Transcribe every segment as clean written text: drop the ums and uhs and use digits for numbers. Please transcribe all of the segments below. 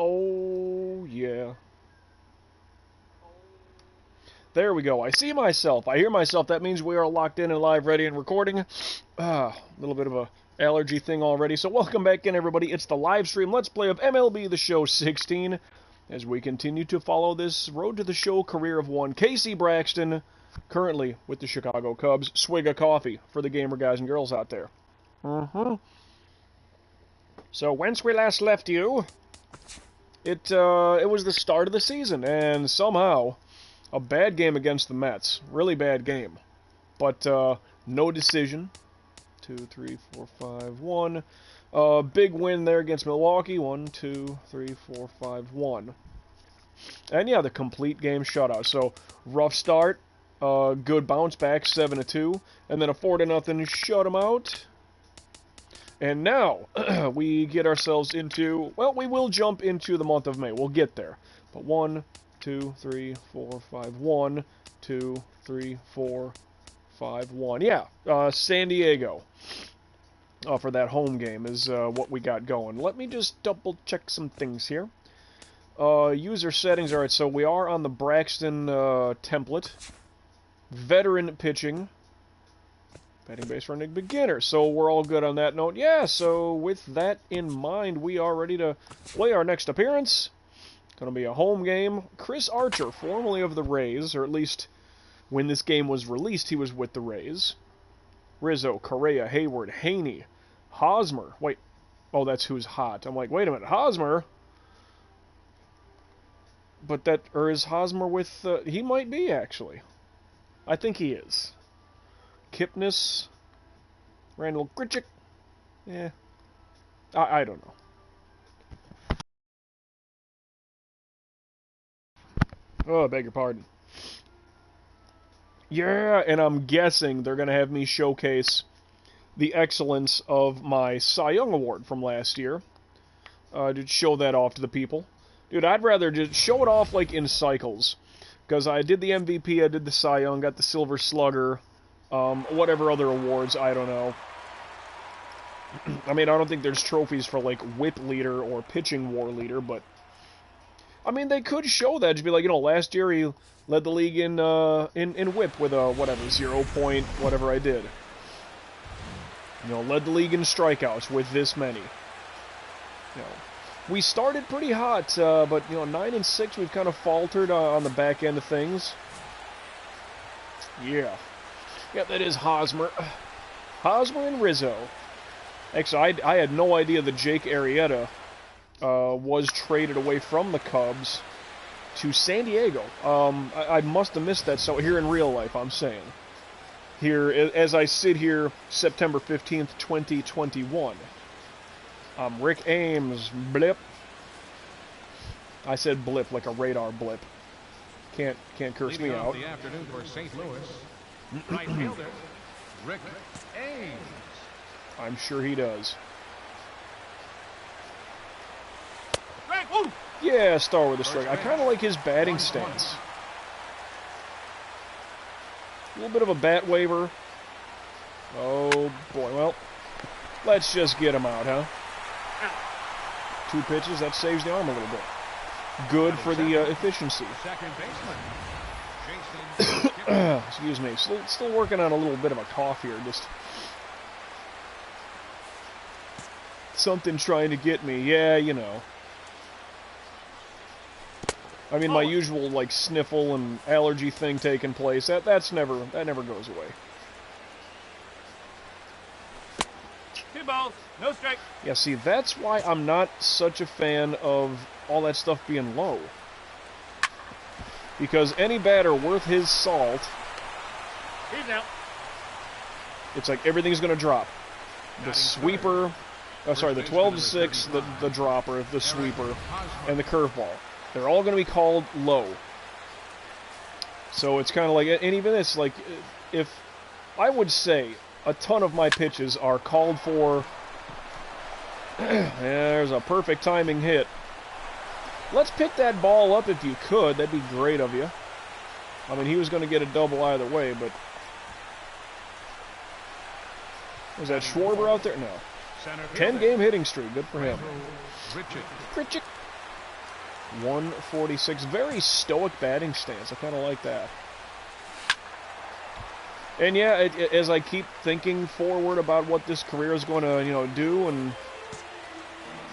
Oh, yeah. There we go. I see myself. I hear myself. That means we are locked in and live, ready, and recording. A little bit of a allergy thing already. So welcome back in, everybody. It's the live stream Let's Play of MLB The Show 16 as we continue to follow this Road to the Show career of one. Casey Braxton, currently with the Chicago Cubs. Swig of coffee for the gamer guys and girls out there. So whence we last left you, it was the start of the season, and somehow a bad game against the Mets. Really bad game. But no decision. 2, 3, 4, 5, 1. Big win there against Milwaukee. 1, 2, 3, 4, 5, 1. And yeah, the complete game shutout. So rough start. Good bounce back, 7-2. And then a 4-0 shut them out. And now we get ourselves into, well, we will jump into the month of May. We'll get there. But 1, 2, 3, 4, 5, 1, 2, 3, 4, 5, 1. Yeah, San Diego for that home game is what we got going. Let me just double check some things here. User settings. All right, so we are on the Braxton template. Veteran pitching. Batting base running beginner. So we're all good on that note. Yeah, so with that in mind, we are ready to play our next appearance. Going to be a home game. Chris Archer, formerly of the Rays, or at least when this game was released, he was with the Rays. Rizzo, Correa, Hayward, Haney, Hosmer. Wait, oh, that's who's hot. I'm like, wait a minute, Hosmer? But that, or is Hosmer with, he might be, actually. I think he is. Kipnis, Randall Grichuk. Yeah, I don't know. Oh, I beg your pardon. Yeah, and I'm guessing they're going to have me showcase the excellence of my Cy Young Award from last year. To show that off to the people. Dude, I'd rather just show it off like in cycles. Because I did the MVP, I did the Cy Young, got the Silver Slugger, whatever other awards, I don't know. I mean, I don't think there's trophies for, like, whip leader or pitching war leader, but I mean, they could show that. Just be like, you know, last year he led the league in whip with a, whatever, 0 point, whatever I did. You know, led the league in strikeouts with this many. You know, we started pretty hot, but, you know, 9-6, we've kind of faltered on the back end of things. Yeah. Yeah, that is Hosmer. Hosmer and Rizzo. Actually, I had no idea that Jake Arrieta was traded away from the Cubs to San Diego. I must have missed that. So here in real life, I'm saying. Here, as I sit here, September 15th, 2021. Rick Ames, blip. I said blip like a radar blip. Can't curse me out. The afternoon for St. Louis. Right fielder, Rick Ames. I'm sure he does. Yeah, star with a strike. I kind of like his batting stance. A little bit of a bat waiver. Oh, boy. Well, let's just get him out, huh? 2 pitches, that saves the arm a little bit. Good for the efficiency. Second baseman. Excuse me. Still working on a little bit of a cough here. Just something trying to get me. Yeah, you know. I mean, my usual, like, sniffle and allergy thing taking place. That never goes away. 2 balls, no strike. Yeah, see, that's why I'm not such a fan of all that stuff being low. Because any batter worth his salt, He's out. it's like everything's going to drop. The sweeper, the 12-6, the dropper, the sweeper, and the curveball. They're all going to be called low. So it's kind of like, and even this, like, if I would say a ton of my pitches are called for, there's a perfect timing hit. Let's pick that ball up if you could. That'd be great of you. I mean, he was going to get a double either way, but was that Schwarber out there? No. 10-game hitting streak. Good for him. Grichuk. 146. Very stoic batting stance. I kind of like that. And yeah, as I keep thinking forward about what this career is going to, do and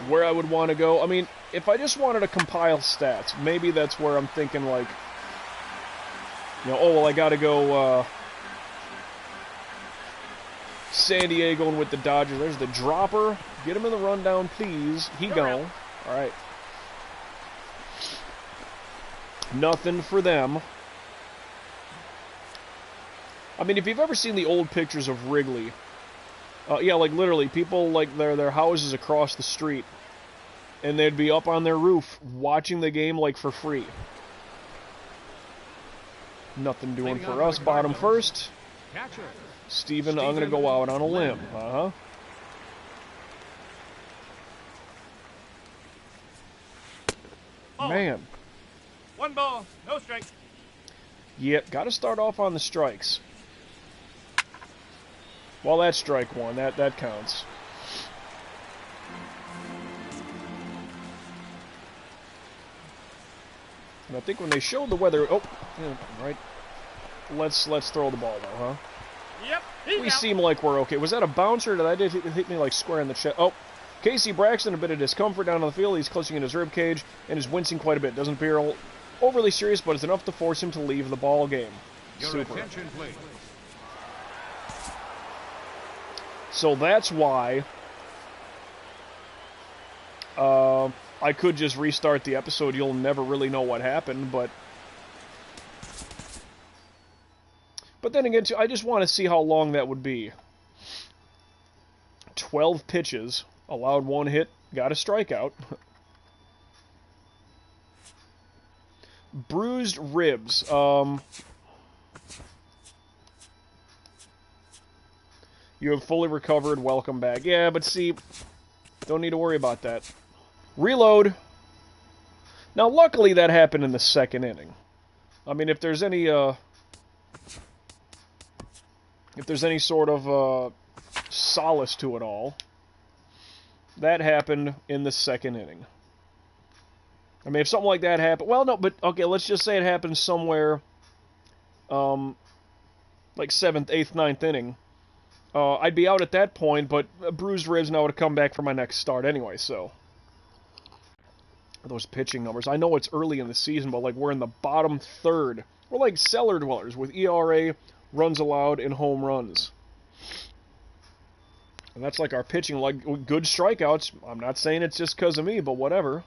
where I would want to go. I mean, if I just wanted to compile stats, maybe that's where I'm thinking, like, oh, well, I got to go San Diego and with the Dodgers. There's the dropper. Get him in the rundown, please. He gone. All right. Nothing for them. I mean, if you've ever seen the old pictures of Wrigley, yeah, like literally, people like their houses across the street, and they'd be up on their roof watching the game like for free. Nothing doing for us. Bottom first. Steven, I'm gonna go out on a limb. Man. 1 ball, no strike. Yep, got to start off on the strikes. Well, that's strike one. That counts. And I think when they showed the weather, oh, yeah, right. Let's throw the ball though, huh? Yep. We seem like we're okay. Was that a bouncer? Or did that hit me like square in the chest? Oh, Casey Braxton, a bit of discomfort down on the field. He's clutching in his rib cage and is wincing quite a bit. Doesn't appear overly serious, but it's enough to force him to leave the ball game. Your attention, please. So that's why I could just restart the episode. You'll never really know what happened, but then again, too, I just want to see how long that would be. 12 pitches, allowed 1 hit, got a strikeout. Bruised ribs. You have fully recovered. Welcome back. Yeah, but see, don't need to worry about that. Reload. Now, luckily, that happened in the 2nd inning. I mean, if there's any sort of solace to it all, that happened in the 2nd inning. I mean, if something like that happened... Well, no, but, okay, let's just say it happened somewhere, like 7th, 8th, 9th inning. I'd be out at that point, but bruised ribs now would have come back for my next start anyway, so... Those pitching numbers. I know it's early in the season, but, like, we're in the bottom 3rd. We're like cellar dwellers with ERA, runs allowed, and home runs. And that's like our pitching, like, good strikeouts. I'm not saying it's just because of me, but whatever.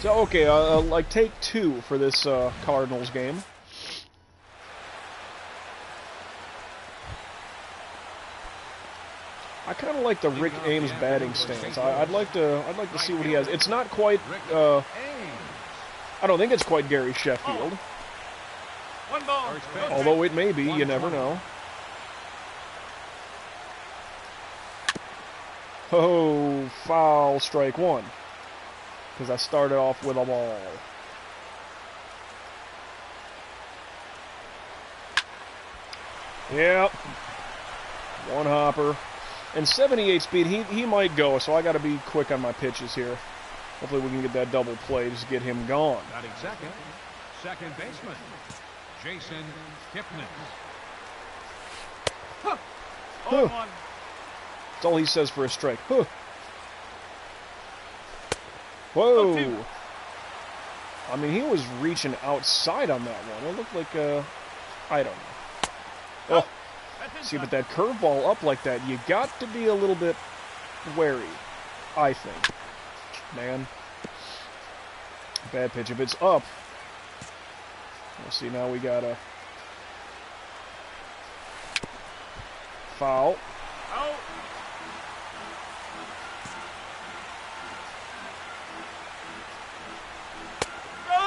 So, okay, like, take 2 for this Cardinals game. I kind of like the Rick Ames batting stance. I'd like to see what he has. It's not quite. I don't think it's quite Gary Sheffield. Although it may be, you never know. Oh, foul, strike 1. Because I started off with a ball. Yep. 1 hopper. And 78 speed, he might go, so I got to be quick on my pitches here. Hopefully we can get that double play, just get him gone. Batting second baseman, Jason Kipnis. Huh. Huh. That's all he says for a strike. Huh. Whoa. I mean, he was reaching outside on that one. It looked like, I don't know. Oh. See, but that curveball up like that, you got to be a little bit wary, I think. Man. Bad pitch. If it's up, we'll see. Now we got a foul.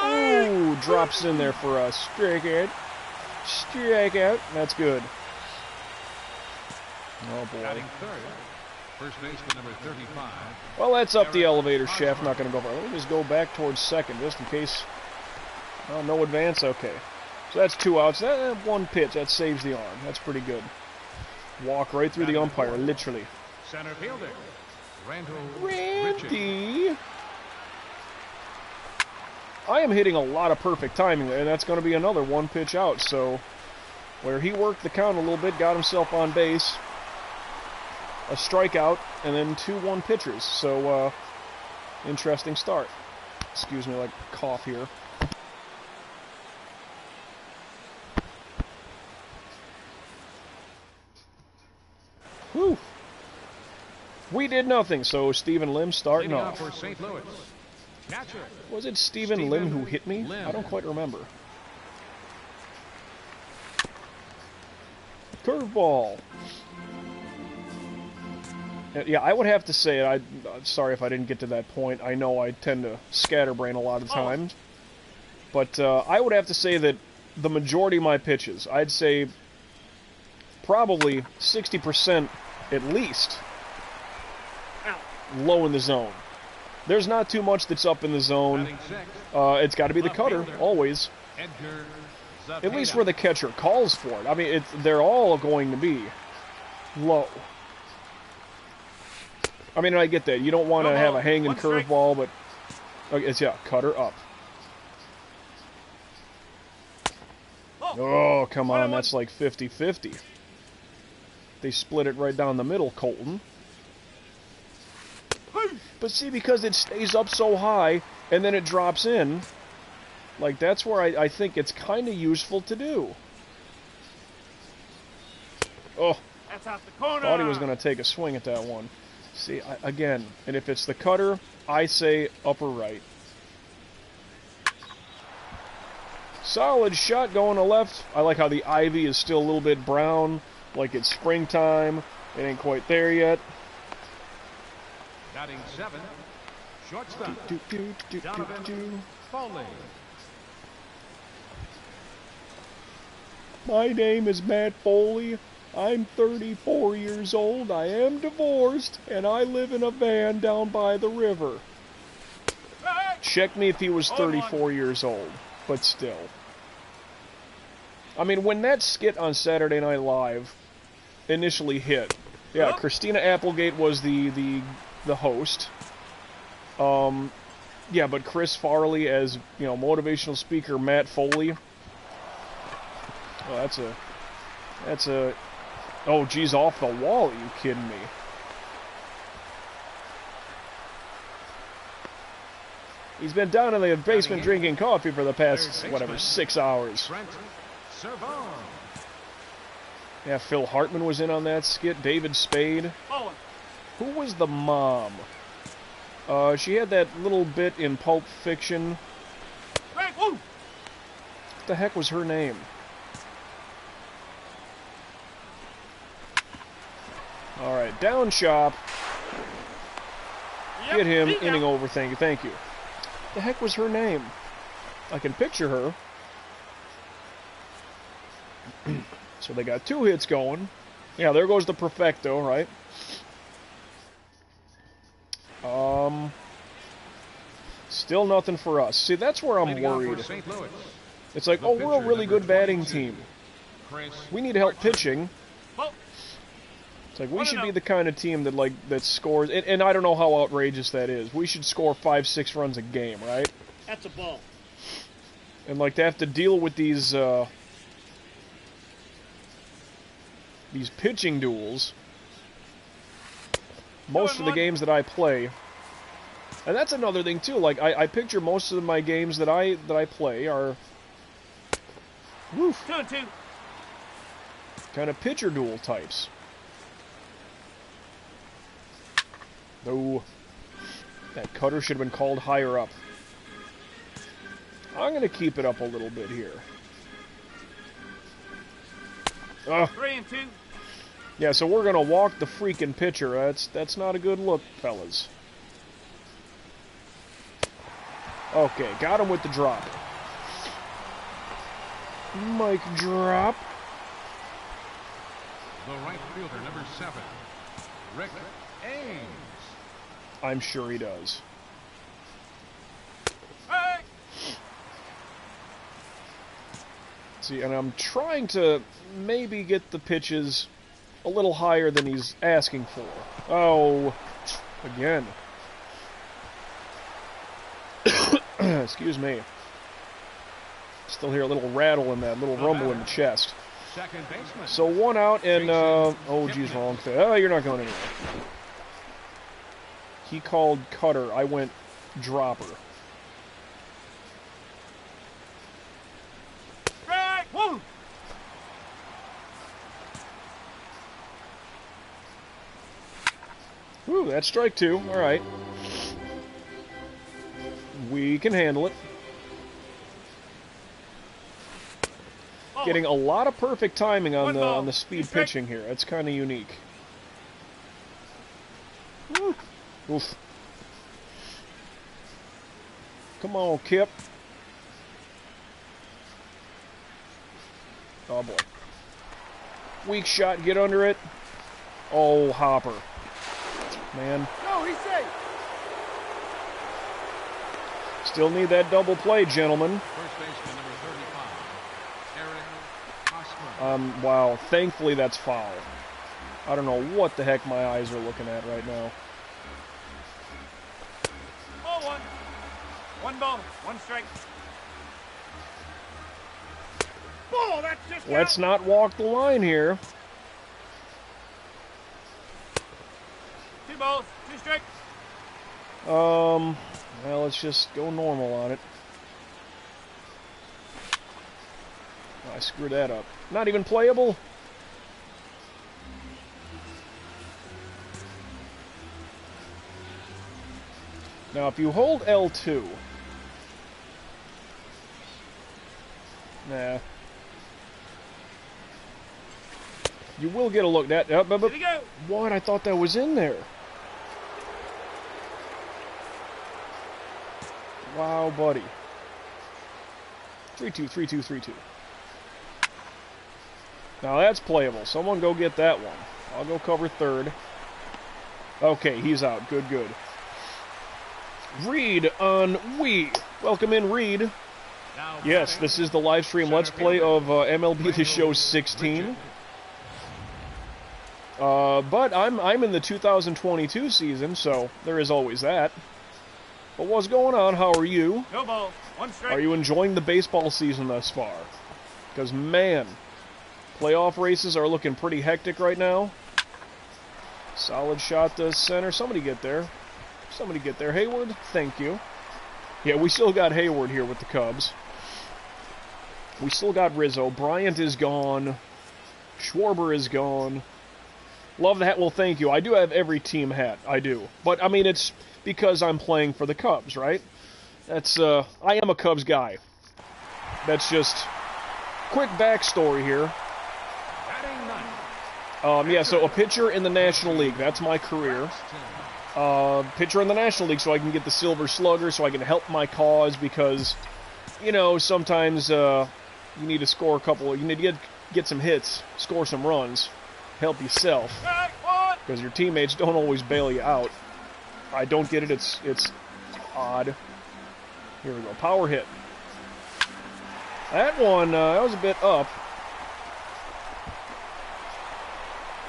Ooh, drops in there for us. Strikeout. Strikeout. That's good. Oh, boy. First baseman number 35. Well, that's up the elevator shaft. Not going to go far. Let me just go back towards second, just in case. Oh, no advance. Okay. So that's 2 outs. That 1 pitch. That saves the arm. That's pretty good. Walk right through the umpire, literally. Center fielder, Randy. I am hitting a lot of perfect timing, and that's going to be another one pitch out. So, where he worked the count a little bit, got himself on base, a strikeout, and then 2-1 pitchers. So, interesting start. Excuse me, like cough here. Whew. We did nothing, so Stephen Lim starting off. For St. Louis. Catcher. Was it Stephen Lim who hit me? I don't quite remember. Curveball. Yeah, I would have to say it. I'm sorry if I didn't get to that point. I know I tend to scatterbrain a lot of times. But I would have to say that the majority of my pitches, I'd say probably 60% at least, low in the zone. There's not too much that's up in the zone. It's got to be the cutter, always. At least where the catcher calls for it. I mean, they're all going to be low. I mean, I get that. You don't want to have a hanging curveball, but okay, it's, yeah, cutter up. Oh, come on, that's like 50-50. They split it right down the middle, Colton. But see, because it stays up so high, and then it drops in, like, that's where I think it's kind of useful to do. Oh, That's out the corner. thought he was going to take a swing at that one. See, again, and if it's the cutter, I say upper right. Solid shot going to left. I like how the ivy is still a little bit brown, like it's springtime. It ain't quite there yet. Batting 7. Shortstop. Donovan Foley. My name is Matt Foley. I'm 34 years old, I am divorced, and I live in a van down by the river. Check me if he was 34 years old, but still. I mean, when that skit on Saturday Night Live initially hit, yeah, Christina Applegate was the host. Yeah, but Chris Farley as, you know, motivational speaker Matt Foley. Oh, that's a oh, geez, off the wall, are you kidding me? He's been down in the basement drinking coffee for the past, whatever, 6 hours. Yeah, Phil Hartman was in on that skit. David Spade. Who was the mom? She had that little bit in Pulp Fiction. What the heck was her name? Alright, down chop. Get him, inning over, thank you. The heck was her name? I can picture her. So they got 2 hits going. Yeah, there goes the perfecto, right? Still nothing for us. See, that's where I'm worried. It's like, oh, we're a really good batting team. We need help pitching. It's like, we should be the kind of team that scores, and I don't know how outrageous that is. We should score 5-6 runs a game, right? That's a ball. And like, to have to deal with these pitching duels. Most of the games that I play, and that's another thing too. Like, I picture most of my games that I play are, woof, 2-2. kind of pitcher duel types. No, that cutter should have been called higher up. I'm going to keep it up a little bit here. 3-2. Yeah, so we're going to walk the freaking pitcher. That's not a good look, fellas. Okay, got him with the drop. Mic drop. The right fielder, number 7, Rick Ames. I'm sure he does. Hey! See, and I'm trying to maybe get the pitches a little higher than he's asking for. Oh, again. Excuse me. Still hear a little rattle in that, little rumble in the chest. Second baseman. So 1 out, and, oh, geez, wrong thing. Oh, you're not going anywhere. He called cutter. I went dropper. Strike! Woo! Ooh, that's strike 2. All right. We can handle it. Getting a lot of perfect timing on the speed pitching here. That's kind of unique. Woo. Oof. Come on, Kip. Oh boy. Weak shot, get under it. Oh, Hopper. Man. No, he's safe. Still need that double play, gentlemen. First baseman number 35, Eric Hosmer. Wow. Thankfully, that's foul. I don't know what the heck my eyes are looking at right now. Ball one. 1 ball, 1 strike. Ball, that's just Let's out. not walk the line here. 2 balls, 2 strikes. Well, let's just go normal on it. I screwed that up. Not even playable? Now, if you hold L2... Nah. You will get a look. That Here we go. what? I thought that was in there. Wow, buddy. 3-2, 3-2, 3-2. Now that's playable. Someone go get that one. I'll go cover third. Okay, he's out. Good, good. Reed on Wii. Welcome in, Reed. Now Yes, this is the live stream Let's Play of MLB The Show 16. But I'm in the 2022 season, so there is always that. But what's going on? How are you? No ball, 1 strike. Are you enjoying the baseball season thus far? Because, man, playoff races are looking pretty hectic right now. Solid shot to center. Somebody get there. Somebody get there. Hayward, thank you. Yeah, we still got Hayward here with the Cubs. We still got Rizzo. Bryant is gone. Schwarber is gone. Love the hat. Well, thank you. I do have every team hat. I do. But, I mean, it's because I'm playing for the Cubs, right? That's, I am a Cubs guy. That's just quick backstory here. batting ninth. Yeah, so a pitcher in the National League. That's my career. Pitcher in the National League so I can get the Silver Slugger, so I can help my cause because, you know, sometimes you need to score a couple, you need to get some hits, score some runs, help yourself, Strike 1. because your teammates don't always bail you out. I don't get it, it's odd. Here we go, power hit. That one, that was a bit up.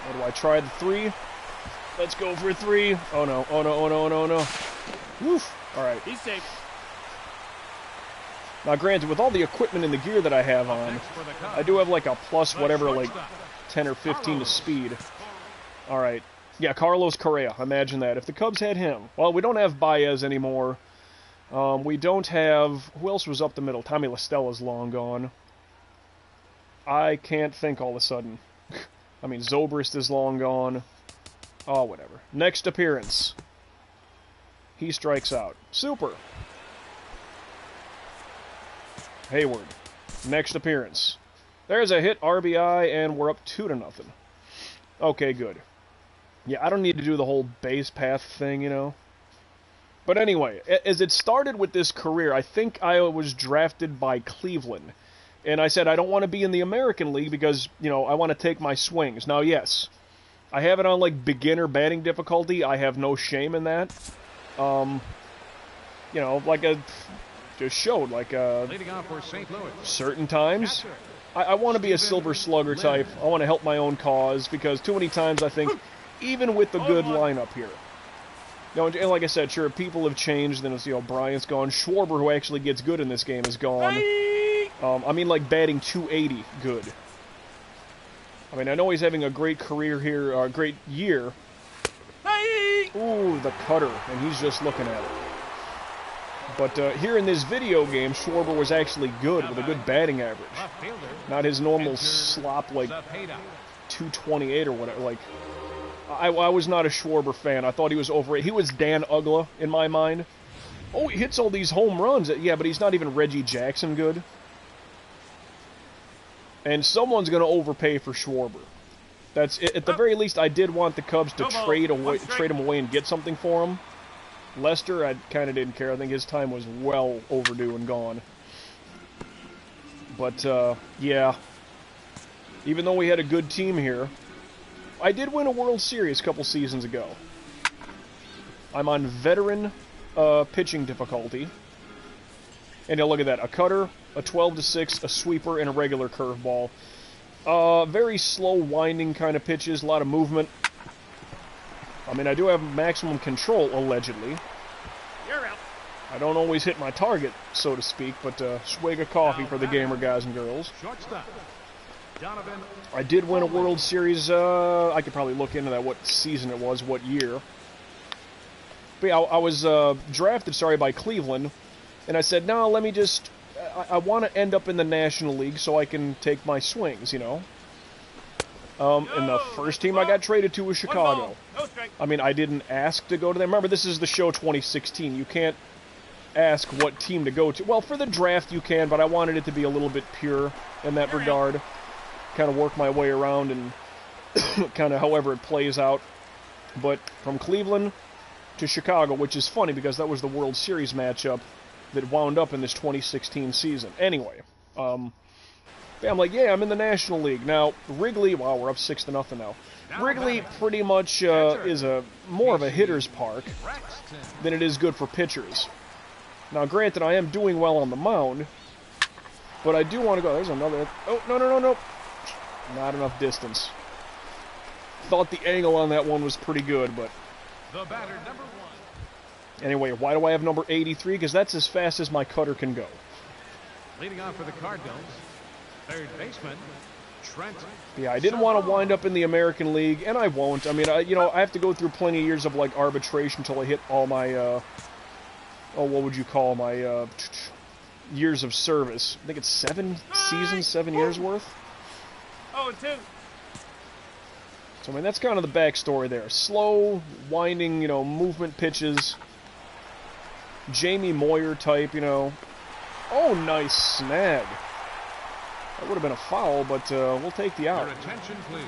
What do I try, the 3? Let's go for 3. Oh no, oh no, oh no, oh no, oh no. Woof. Alright. He's safe. Now granted, with all the equipment and the gear that I have on, Next for the Cubs. I do have like a plus the whatever, like shortstop, 10 or 15 to Carlos. speed. Alright. Yeah, Carlos Correa. Imagine that. If the Cubs had him. Well, we don't have Baez anymore. We don't have... Who else was up the middle? Tommy La Stella's long gone. I can't think all of a sudden. I mean, Zobrist is long gone. Oh, whatever. Next appearance. He strikes out. Super. Hayward. Next appearance. There's a hit, RBI, and we're up 2-0. Okay, good. Yeah, I don't need to do the whole base path thing, you know. But anyway, as it started with this career, I think I was drafted by Cleveland. And I said I don't want to be in the American League because, you know, I want to take my swings. Now, yes, I have it on, like, beginner batting difficulty. I have no shame in that. You know, like just showed, like, Leading off for St. Louis. certain times, Catcher. I want to be a Silver Slugger type. I want to help my own cause because too many times I think, even with the good lineup here, you know, and like I said, sure, people have changed. Then it's, you know, Bryant's gone. Schwarber, who actually gets good in this game, is gone. Strike. I mean, like, batting .280 good. I mean, I know he's having a great career here, a great year. Hey! Ooh, the cutter, and he's just looking at it. But here in this video game, Schwarber was actually good with a good batting average. Left fielder. Not his normal Enter slop like Zepeda. 228 or whatever. Like, I was not a Schwarber fan. I thought he was overrated. He was Dan Ugla in my mind. Oh, he hits all these home runs. Yeah, but he's not even Reggie Jackson good. And someone's going to overpay for Schwarber. That's it. At the very least, I did want the Cubs to trade him away and get something for him. Lester, I kind of didn't care. I think his time was well overdue and gone. But, yeah. Even though we had a good team here, I did win a World Series a couple seasons ago. I'm on veteran pitching difficulty. And look at that. A cutter, a 12-6, a sweeper, and a regular curveball. Very slow, winding kind of pitches, a lot of movement. I mean, I do have maximum control, allegedly. You're out. I don't always hit my target, so to speak, but swig of coffee for the gamer guys and girls. Shortstop. Donovan. I did win a World Series, I could probably look into that, what season it was, what year. But yeah, I was drafted, by Cleveland, and I said, no, let me just... I want to end up in the National League so I can take my swings, you know? And the first team I got traded to was Chicago. No strike. I mean, I didn't ask to go to them. Remember, this is the show 2016. You can't ask what team to go to. Well, for the draft you can, but I wanted it to be a little bit pure in that regard. Kind of work my way around and kind of however it plays out. But from Cleveland to Chicago, which is funny because that was the World Series matchup that wound up in this 2016 season. Anyway, I'm like, yeah, I'm in the National League. Now, Wrigley, wow, we're up 6-0 now. Wrigley pretty much is more of a hitter's park than it is good for pitchers. Now, granted, I am doing well on the mound, but I do want to go. There's another. Oh, no. Not enough distance. Thought the angle on that one was pretty good, but... The batter, number 1. Anyway, why do I have number 83? Because that's as fast as my cutter can go. Leading off for the Cardinals. Third baseman, Trent. Yeah, I didn't want to wind up in the American League, and I won't. I mean, I have to go through plenty of years of, like, arbitration until I hit all my, what would you call my, years of service. I think it's 7 seasons, 7 years worth. 0-2. So, I mean, that's kind of the backstory there. Slow, winding, movement pitches. Jamie Moyer type, Oh, nice snag. That would have been a foul, but we'll take the out. Your attention, please.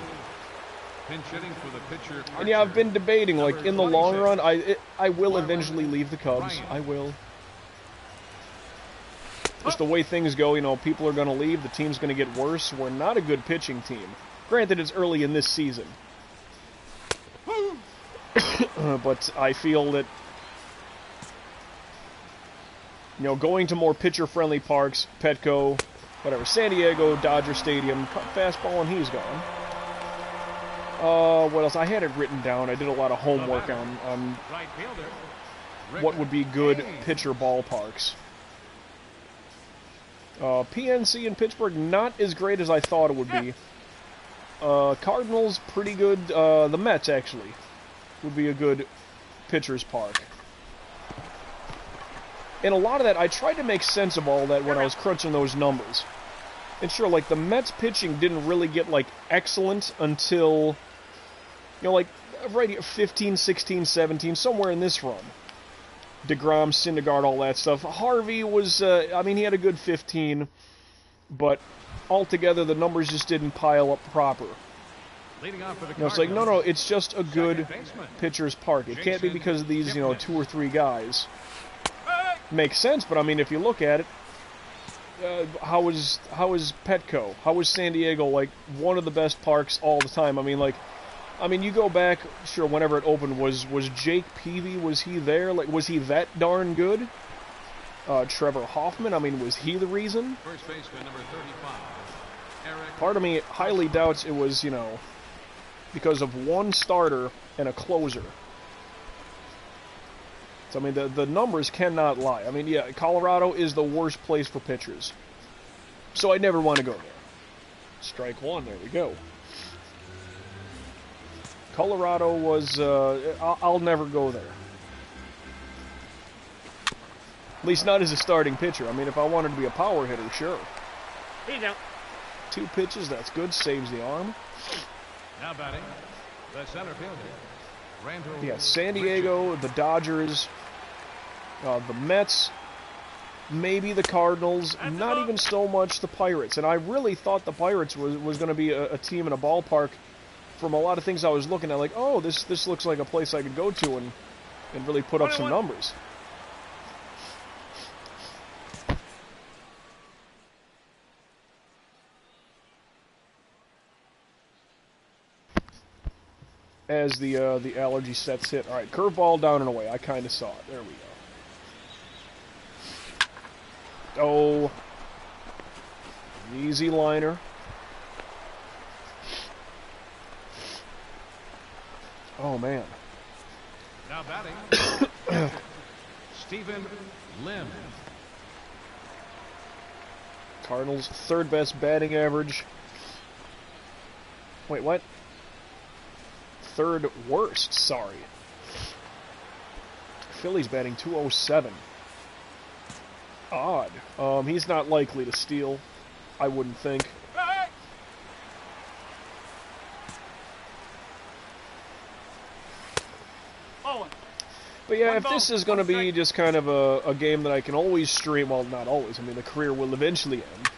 Pinch hitting for the pitcher. And yeah, I've been debating, like, in the long run, I will eventually leave the Cubs. I will. Just the way things go, people are going to leave, the team's going to get worse. We're not a good pitching team. Granted, it's early in this season. But I feel that, going to more pitcher-friendly parks, Petco, whatever, San Diego, Dodger Stadium, fastball, and he's gone. What else? I had it written down. I did a lot of homework on Right fielder. what would be good pitcher ballparks. PNC in Pittsburgh, not as great as I thought it would be. Cardinals, pretty good. The Mets, actually, would be a good pitcher's park. And a lot of that, I tried to make sense of all that when I was crunching those numbers. And sure, like, the Mets pitching didn't really get, like, excellent until, like, right here, 15, 16, 17, somewhere in this run. DeGrom, Syndergaard, all that stuff. Harvey was, I mean, he had a good 15, but altogether the numbers just didn't pile up proper. Leading off for the It's like, no, it's just a good pitcher's park. It can't be because of these, 2 or 3 guys. Makes sense, but I mean, if you look at it, how is Petco? How is San Diego, like, one of the best parks all the time? I mean, you go back, sure, whenever it opened, was Jake Peavy, was he there? Like, was he that darn good? Trevor Hoffman, I mean, was he the reason? First baseman, number 35. Eric. Part of me highly doubts it was, because of one starter and a closer. So, I mean, the numbers cannot lie. I mean, yeah, Colorado is the worst place for pitchers. So I never want to go there. Strike one, there we go. Colorado was, I'll never go there. At least not as a starting pitcher. I mean, if I wanted to be a power hitter, sure. He's out. 2 pitches, that's good, saves the arm. Now batting, the center fielder, Randall. Yeah, San Diego, the Dodgers, the Mets, maybe the Cardinals, not even so much the Pirates. And I really thought the Pirates was going to be a team in a ballpark from a lot of things I was looking at, like, oh, this looks like a place I could go to and really put up some numbers. As the allergy sets hit. All right, curveball down and away. I kind of saw it. There we go. Oh, easy liner. Oh man. Now batting, Stephen Lim. Cardinals' 3rd best batting average. Wait, what? 3rd worst, sorry. Phillies batting 207. Odd. He's not likely to steal, I wouldn't think. Hey! Owen. But yeah, One if ball, this is going to one be strike. just kind of a game that I can always stream, well, not always, I mean, the career will eventually end.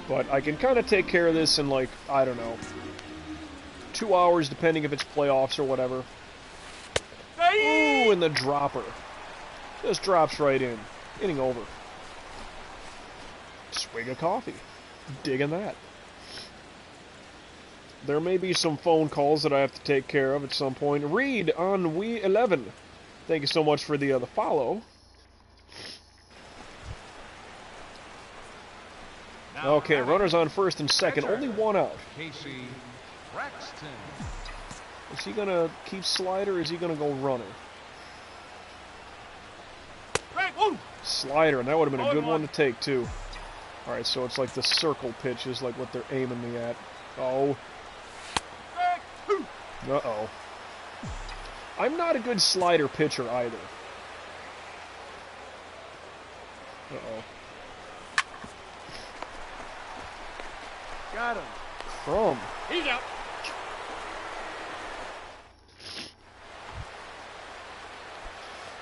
But I can kind of take care of this in, like, I don't know, 2 hours, depending if it's playoffs or whatever. Hey! Ooh, and the dropper. Just drops right in. Inning over. Swig of coffee. Digging that. There may be some phone calls that I have to take care of at some point. Reed on Wii 11. Thank you so much for the follow. Now Okay, batting, runners on first and second. Pitcher. Only 1 out. Casey Braxton. Is he going to keep slider or is he going to go runner? Right, woo! Slider, and that would have been a good 0-1. one to take, too. Alright, so it's like the circle pitch is like what they're aiming me at. Oh. Right, woo! Uh-oh. I'm not a good slider pitcher either. Uh-oh. Got him. Crum. He's out.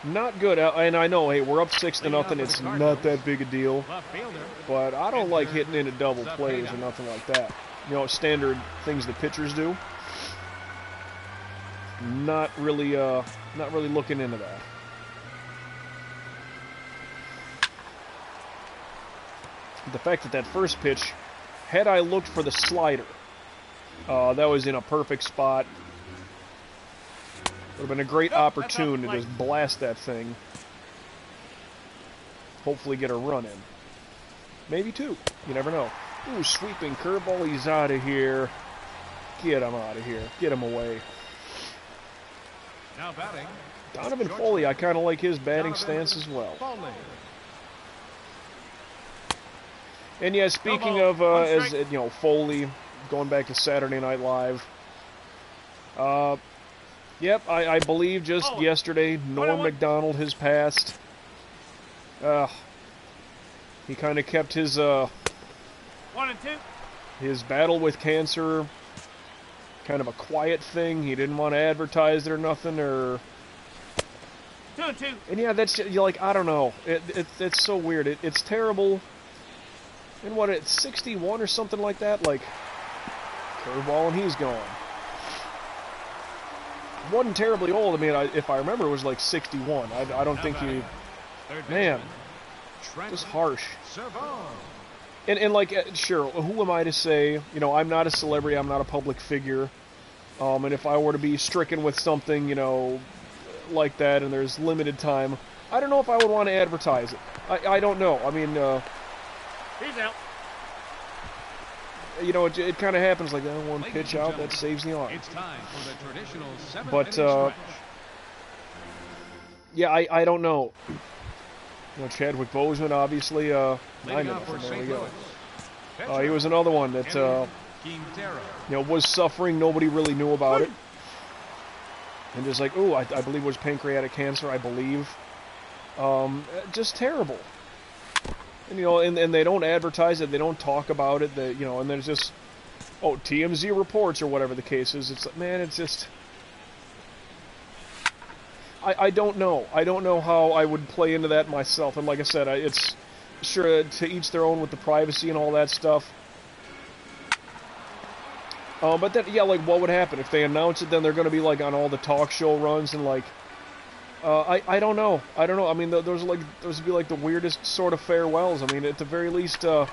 Not good, and I know, hey, we're up 6-0, it's not that big a deal, Left fielder. but I don't like hitting into double plays or nothing like that. You know, standard things that pitchers do. Not really looking into that. The fact that first pitch, had I looked for the slider, that was in a perfect spot. Would have been a great opportunity to just blast that thing. Hopefully get a run in. Maybe 2. You never know. Ooh, sweeping curveball. He's out of here. Get him out of here. Get him away. Now batting, Donovan Foley, I kind of like his batting stance as well. Foley. And yeah, speaking of, as you know, Foley, going back to Saturday Night Live. Yep, I believe just yesterday, Norm Macdonald has passed. He kind of kept his 1 and 2. his battle with cancer kind of a quiet thing. He didn't want to advertise it or nothing, or 2 and 2. and yeah, that's, you're like, I don't know. It's so weird. It's terrible. And what, it's 61 or something like that? Like, curveball and he's gone. Wasn't terribly old. I mean, if I remember, it was like 61. I don't think he... Man, just harsh. And like, sure, who am I to say? You know, I'm not a celebrity. I'm not a public figure. And if I were to be stricken with something, you know, like that, and there's limited time, I don't know if I would want to advertise it. I don't know. I mean, He's out. you know, it kind of happens like that. One pitch out, that saves the arm. It's time for the traditional 7-inning But, stretch. yeah, I don't know. You know, Chadwick Boseman, obviously, Leading 9 off for minutes. There we St. go. Louis. He Pitcher, was another one that, Quintero. you know, was suffering. Nobody really knew about it. And just like, ooh, I believe it was pancreatic cancer, I believe. Just terrible. And, you know, and they don't advertise it, they don't talk about it, you know, and there's just, oh, TMZ reports or whatever the case is. It's like, man, it's just... I don't know. I don't know how I would play into that myself. And like I said, it's sure to each their own with the privacy and all that stuff. But then, yeah, like, what would happen? If they announce it, then they're going to be, like, on all the talk show runs and, like... I don't know. I don't know. I mean, those would be, like, the weirdest sort of farewells. I mean, at the very least, what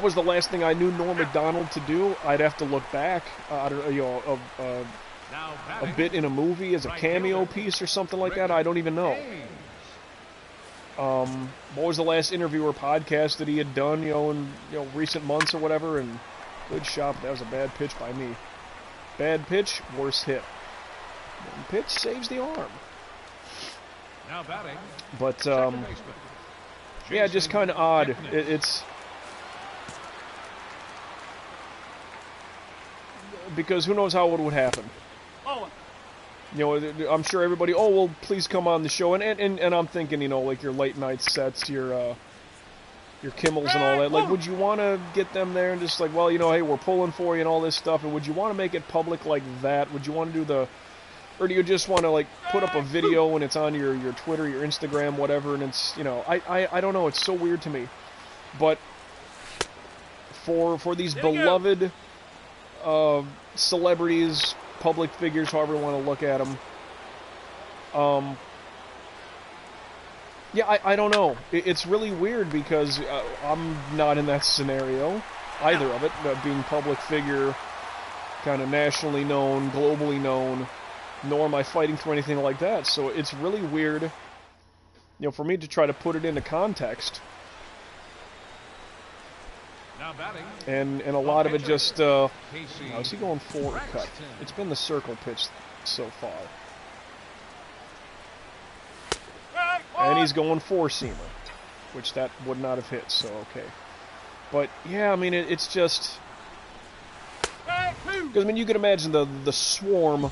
was the last thing I knew Norm Macdonald to do? I'd have to look back. I don't know, you know, a bit in a movie as a cameo piece or something like that. I don't even know. What was the last interview or podcast that he had done, you know, in recent months or whatever? And good shot. That was a bad pitch by me. Bad pitch, worse hit. One pitch saves the arm. Now batting. But yeah, just kind of odd. It's because who knows how it would happen. You know, I'm sure everybody, oh, well, please come on the show. And I'm thinking, you know, like your late night sets, your Kimmels and all that. Like, would you want to get them there and just like, well, you know, hey, we're pulling for you and all this stuff. And would you want to make it public like that? Would you want to do or do you just want to, like, put up a video and it's on your Twitter, your Instagram, whatever, and it's, you know, I don't know. It's so weird to me. But for these beloved celebrities, public figures, however you want to look at them. Yeah, I don't know. It's really weird because I'm not in that scenario, either of it, being public figure, kind of nationally known, globally known, nor am I fighting for anything like that. So it's really weird, you know, for me to try to put it into context. Now batting. And a lot of it just, now, is he going for or cut? It's been the circle pitch so far. And he's going four-seamer, which that would not have hit, so okay. But, yeah, I mean, it's just... Because, I mean, you can imagine the swarm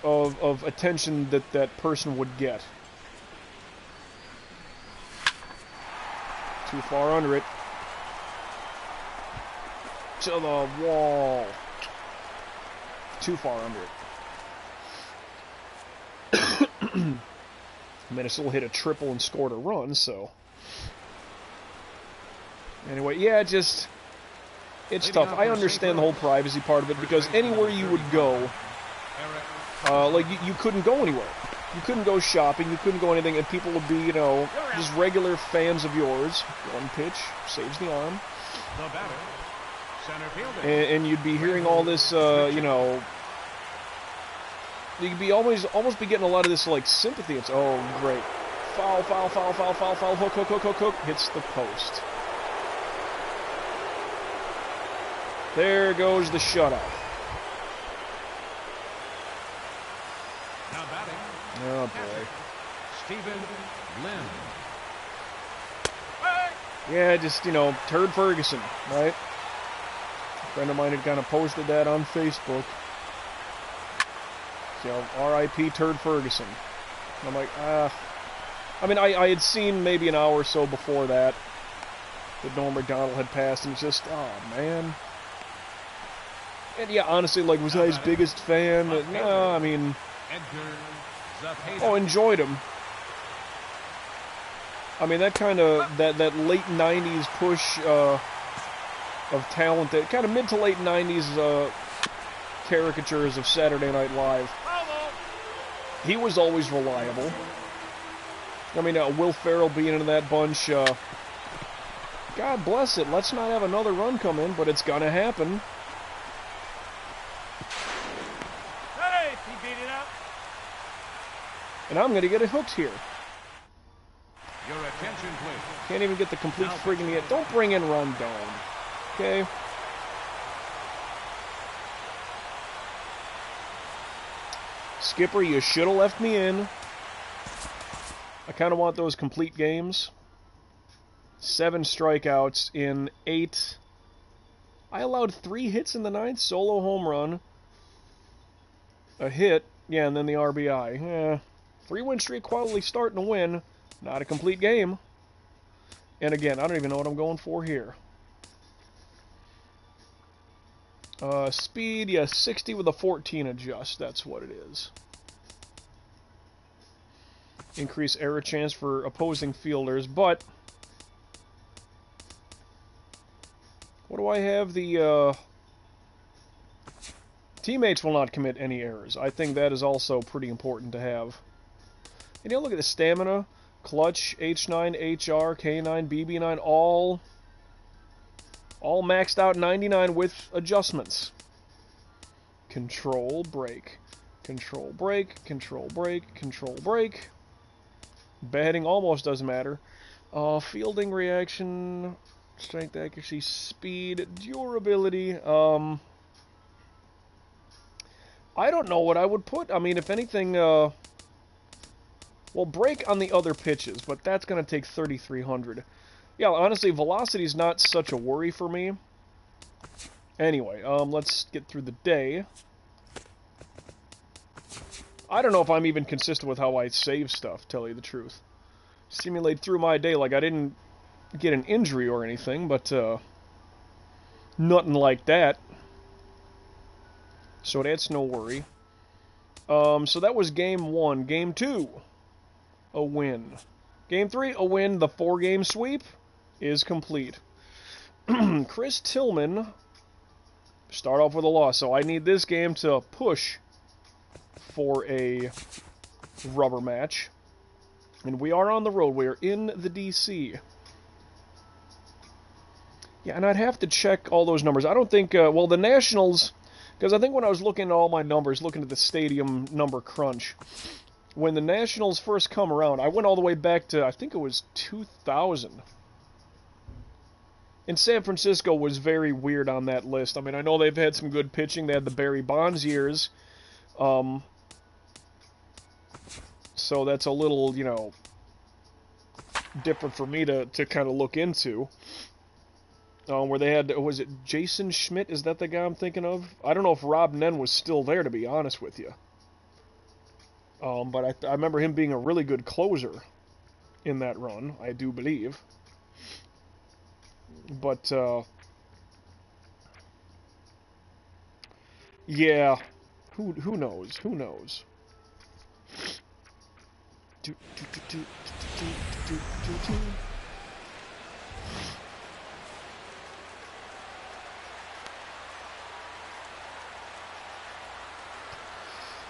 of attention that person would get. Too far under it. To the wall. Too far under it. Minnesota hit a triple and scored a run, so... Anyway, yeah, it's tough. I understand the whole privacy part of it, because anywhere you would go, like, you couldn't go anywhere. You couldn't go shopping, you couldn't go anything, and people would be, you know, just regular fans of yours. One pitch, saves the arm. And you'd be hearing all this, you know... You'd be almost be getting a lot of this, like, sympathy. It's, oh, great. Foul, foul, foul, foul, foul, foul, hook, hook, hook, hook, hook, hits the post. There goes the shutout. Now batting. Oh, boy. Stephen Lynn. Yeah, just, you know, Turd Ferguson, right? A friend of mine had kind of posted that on Facebook. You know, R.I.P. Turd Ferguson. And I'm like, I mean, I had seen maybe an hour or so before that Norm Macdonald had passed, and it's just, oh, man. And yeah, honestly, like, was I his biggest fan? No, I mean, enjoyed him. I mean, that kind of, that late 90s push of talent, that kind of mid to late 90s caricatures of Saturday Night Live. He was always reliable. I mean, Will Ferrell being in that bunch, God bless it, let's not have another run come in, but it's gonna happen. Hey, he beat it up. And I'm gonna get it hooked here. Your attention, please. Can't even get the complete friggin' yet. Don't bring in Rondon. Okay? Skipper, you should have left me in. I kind of want those complete games. 7 strikeouts in 8. I allowed 3 hits in the 9th. Solo home run. A hit. Yeah, and then the RBI. 3-win streak, quality starting to win. Not a complete game. And again, I don't even know what I'm going for here. Speed, yeah, 60 with a 14 adjust. That's what it is. Increase error chance for opposing fielders, but what do I have? The teammates will not commit any errors. I think that is also pretty important to have. And you know, look at the stamina, clutch, H9, HR, K9, BB9, all maxed out 99 with adjustments. Control, break, control, break, control, break, control, break. Batting almost doesn't matter. Fielding, reaction, strength, accuracy, speed, durability. I don't know what I would put. I mean, if anything, well, break on the other pitches, but that's going to take 3,300. Yeah, honestly, velocity is not such a worry for me. Anyway, let's get through the day. I don't know if I'm even consistent with how I save stuff, tell you the truth. Simulate through my day like I didn't get an injury or anything, but nothing like that. So that's no worry. So that was Game 1. Game 2, a win. Game 3, a win. The 4-game sweep is complete. Chris Tillman start off with a loss, so I need this game to push for a rubber match. And we are on the road. We are in the DC. Yeah, and I'd have to check all those numbers. I don't think, well, the Nationals, because I think when I was looking at all my numbers, looking at the stadium number crunch, when the Nationals first come around, I went all the way back to, I think it was 2000. And San Francisco was very weird on that list. I mean, I know they've had some good pitching. They had the Barry Bonds years. So that's a little, you know, different for me to kind of look into. Where they had, was it Jason Schmidt? Is that the guy I'm thinking of? I don't know if Rob Nen was still there, to be honest with you. But I remember him being a really good closer in that run, I do believe. But, yeah, who knows? Who knows?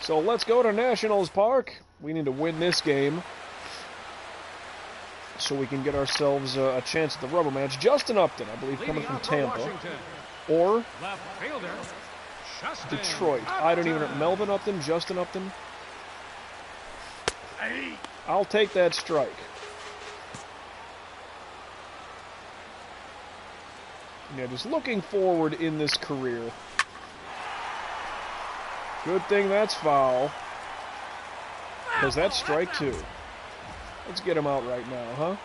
So let's go to Nationals Park. We need to win this game so we can get ourselves a chance at the rubber match. Justin Upton, I believe, coming from Tampa. Or Detroit. I don't even know. Melvin Upton, Justin Upton. I'll take that strike. Yeah, just looking forward in this career. Good thing that's foul. Because that's strike 2. Let's get him out right now, huh?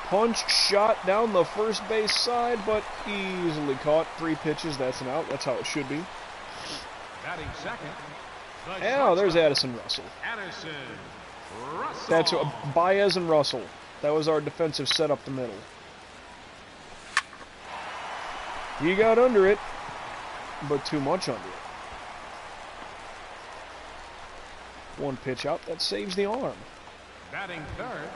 Punch shot down the first base side, but easily caught. 3 pitches, that's an out. That's how it should be. Batting second. Oh, there's Addison Russell. Addison Russell. That's Baez and Russell. That was our defensive set up the middle. He got under it, but too much under it. 1 pitch out, that saves the arm. Batting third.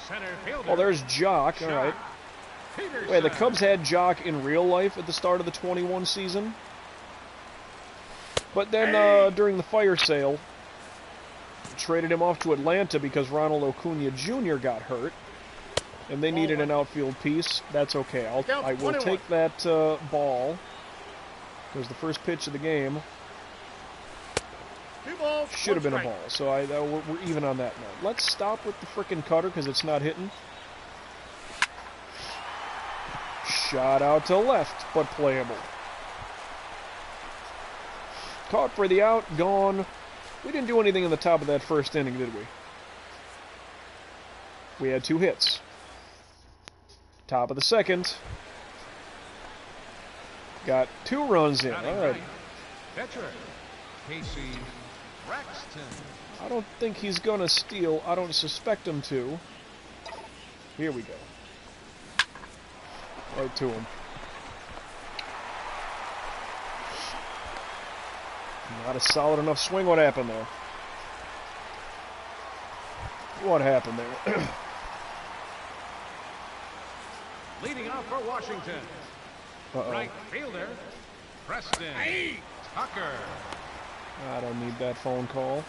Center fielder. Oh, there's Jock. All right. Wait, the Cubs had Jock in real life at the start of the 21 season. But then during the fire sale, traded him off to Atlanta because Ronald Acuna Jr. got hurt. And they needed an outfield piece. That's okay. I will take that ball. Because the first pitch of the game should have been a ball. So we're even on that note. Let's stop with the frickin' cutter because it's not hitting. Shot out to left, but playable. Caught for the out, gone. We didn't do anything in the top of that first inning, did we? We had 2 hits. Top of the second. Got 2 runs in. All right. Pitcher, Casey Braxton. I don't think he's going to steal. I don't suspect him to. Here we go. Right to him. Not a solid enough swing. What happened there? What happened there? Leading off for Washington. Uh-oh. Right fielder, Preston Tucker. I don't need that phone call.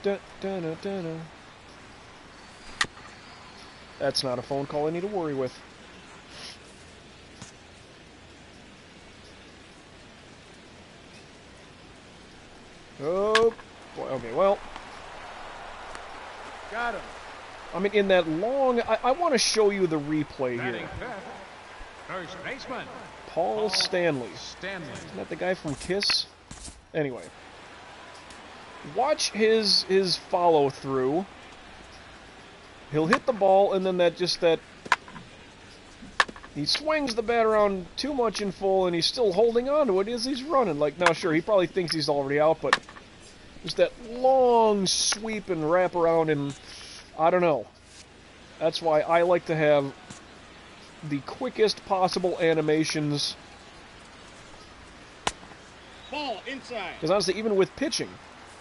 Dun, dun, dun, dun, dun. That's not a phone call I need to worry with. Oh, boy. Okay, well. Got him. I mean, in that long... I want to show you the replay Batting here. fifth, first baseman, Paul Stanley. Stanley. Isn't that the guy from Kiss? Anyway. Watch his follow-through. He'll hit the ball, and then that... He swings the bat around too much in full, and he's still holding on to it as he's running. Like, now, sure, he probably thinks he's already out, but just that long sweep and wrap around, and I don't know. That's why I like to have the quickest possible animations. Ball inside. Because honestly, even with pitching,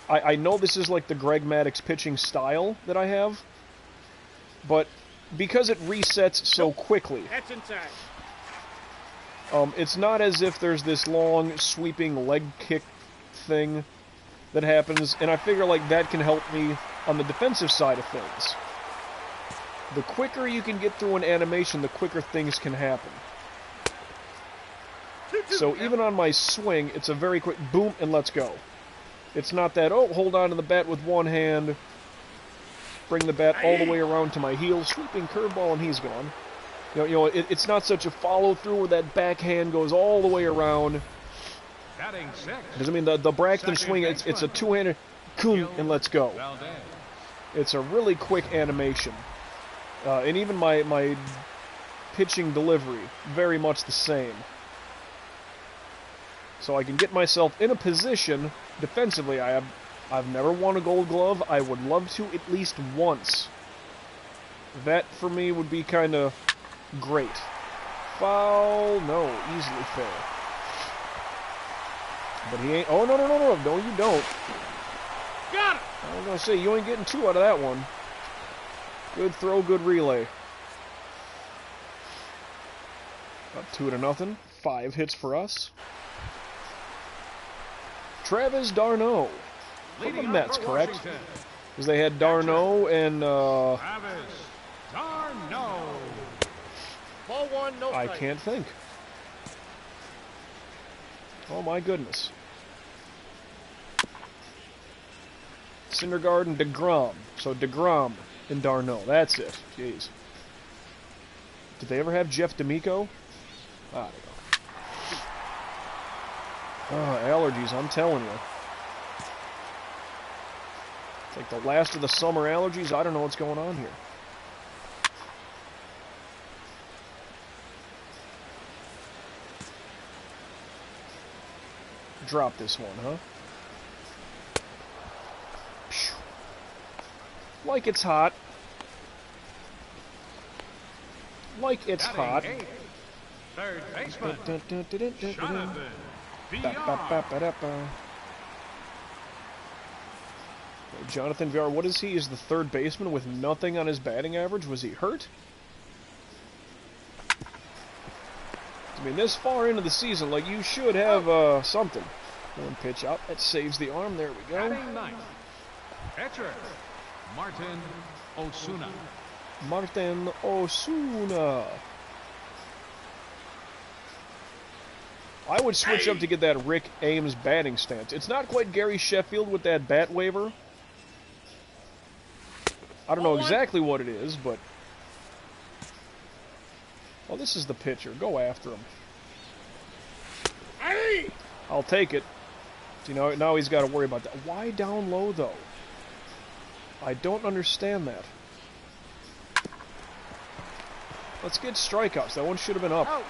I know this is like the Greg Maddux pitching style that I have, but because it resets so quickly, That's inside. it's not as if there's this long, sweeping leg kick thing that happens, and I figure like that can help me on the defensive side of things. The quicker you can get through an animation, the quicker things can happen. So even on my swing, it's a very quick boom and let's go. It's not that, oh, hold on to the bat with one hand, bring the bat all the way around to my heel, sweeping curveball, and he's gone. It's not such a follow-through where that backhand goes all the way around. Batting sixth, Because, I mean, the Braxton swing, it's a two-handed, coon, and let's go. Valdez. It's a really quick animation. And even my pitching delivery, very much the same. So I can get myself in a position, defensively, I've never won a Gold Glove. I would love to at least once. That, for me, would be kind of great. Foul, no, easily fair. But he ain't, oh, no, you don't. Got him. I was going to say, you ain't getting 2 out of that one. Good throw, good relay. Up 2-0. 5 hits for us. Travis d'Arnaud. From the Mets, correct? Because they had d'Arnaud and, Travis d'Arnaud. Ball 1, no I strike. can't think. Oh my goodness. Syndergaard and DeGrom. So DeGrom and d'Arnaud. That's it. Jeez. Did they ever have Jeff D'Amico? I don't know. Oh, allergies, I'm telling you. It's like the last of the summer allergies. I don't know what's going on here. Drop this one, huh? Phew. Like it's hot. Like it's hot. Batting eighth, third baseman, Dun, dun, dun, dun, dun, dun, dun. Jonathan Ba-ba-ba-ba-da-ba. Jonathan VR, what is he? Is the third baseman with nothing on his batting average? Was he hurt? I mean, this far into the season, like, you should have something. One pitch out. That saves the arm. There we go. Batting ninth, pitcher, Martin Osuna. Martin Osuna. I would switch up to get that Rick Ames batting stance. It's not quite Gary Sheffield with that bat waiver. I don't know exactly what it is, but... Oh, this is the pitcher. Go after him. Hey! I'll take it. You know, now he's got to worry about that. Why down low, though? I don't understand that. Let's get strikeouts. That one should have been up. Out.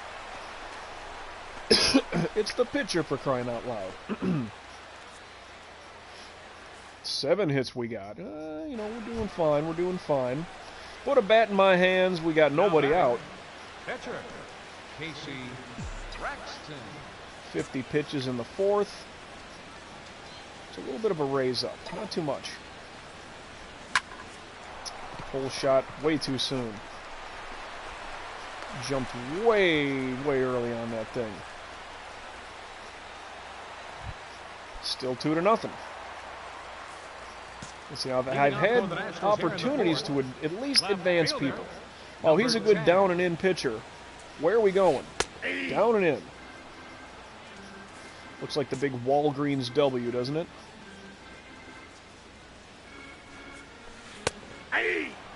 It's the pitcher, for crying out loud. 7 hits we got. You know, we're doing fine. We're doing fine. Put a bat in my hands. We got nobody out. Pitcher, Casey Braxton. 50 pitches in the 4th. It's a little bit of a raise up. Not too much. Pull shot way too soon. Jumped way, way early on that thing. Still 2-0. Let's see, I've had opportunities to at least advance people. Oh, he's a good down and in pitcher. Where are we going? Down and in. Looks like the big Walgreens W, doesn't it?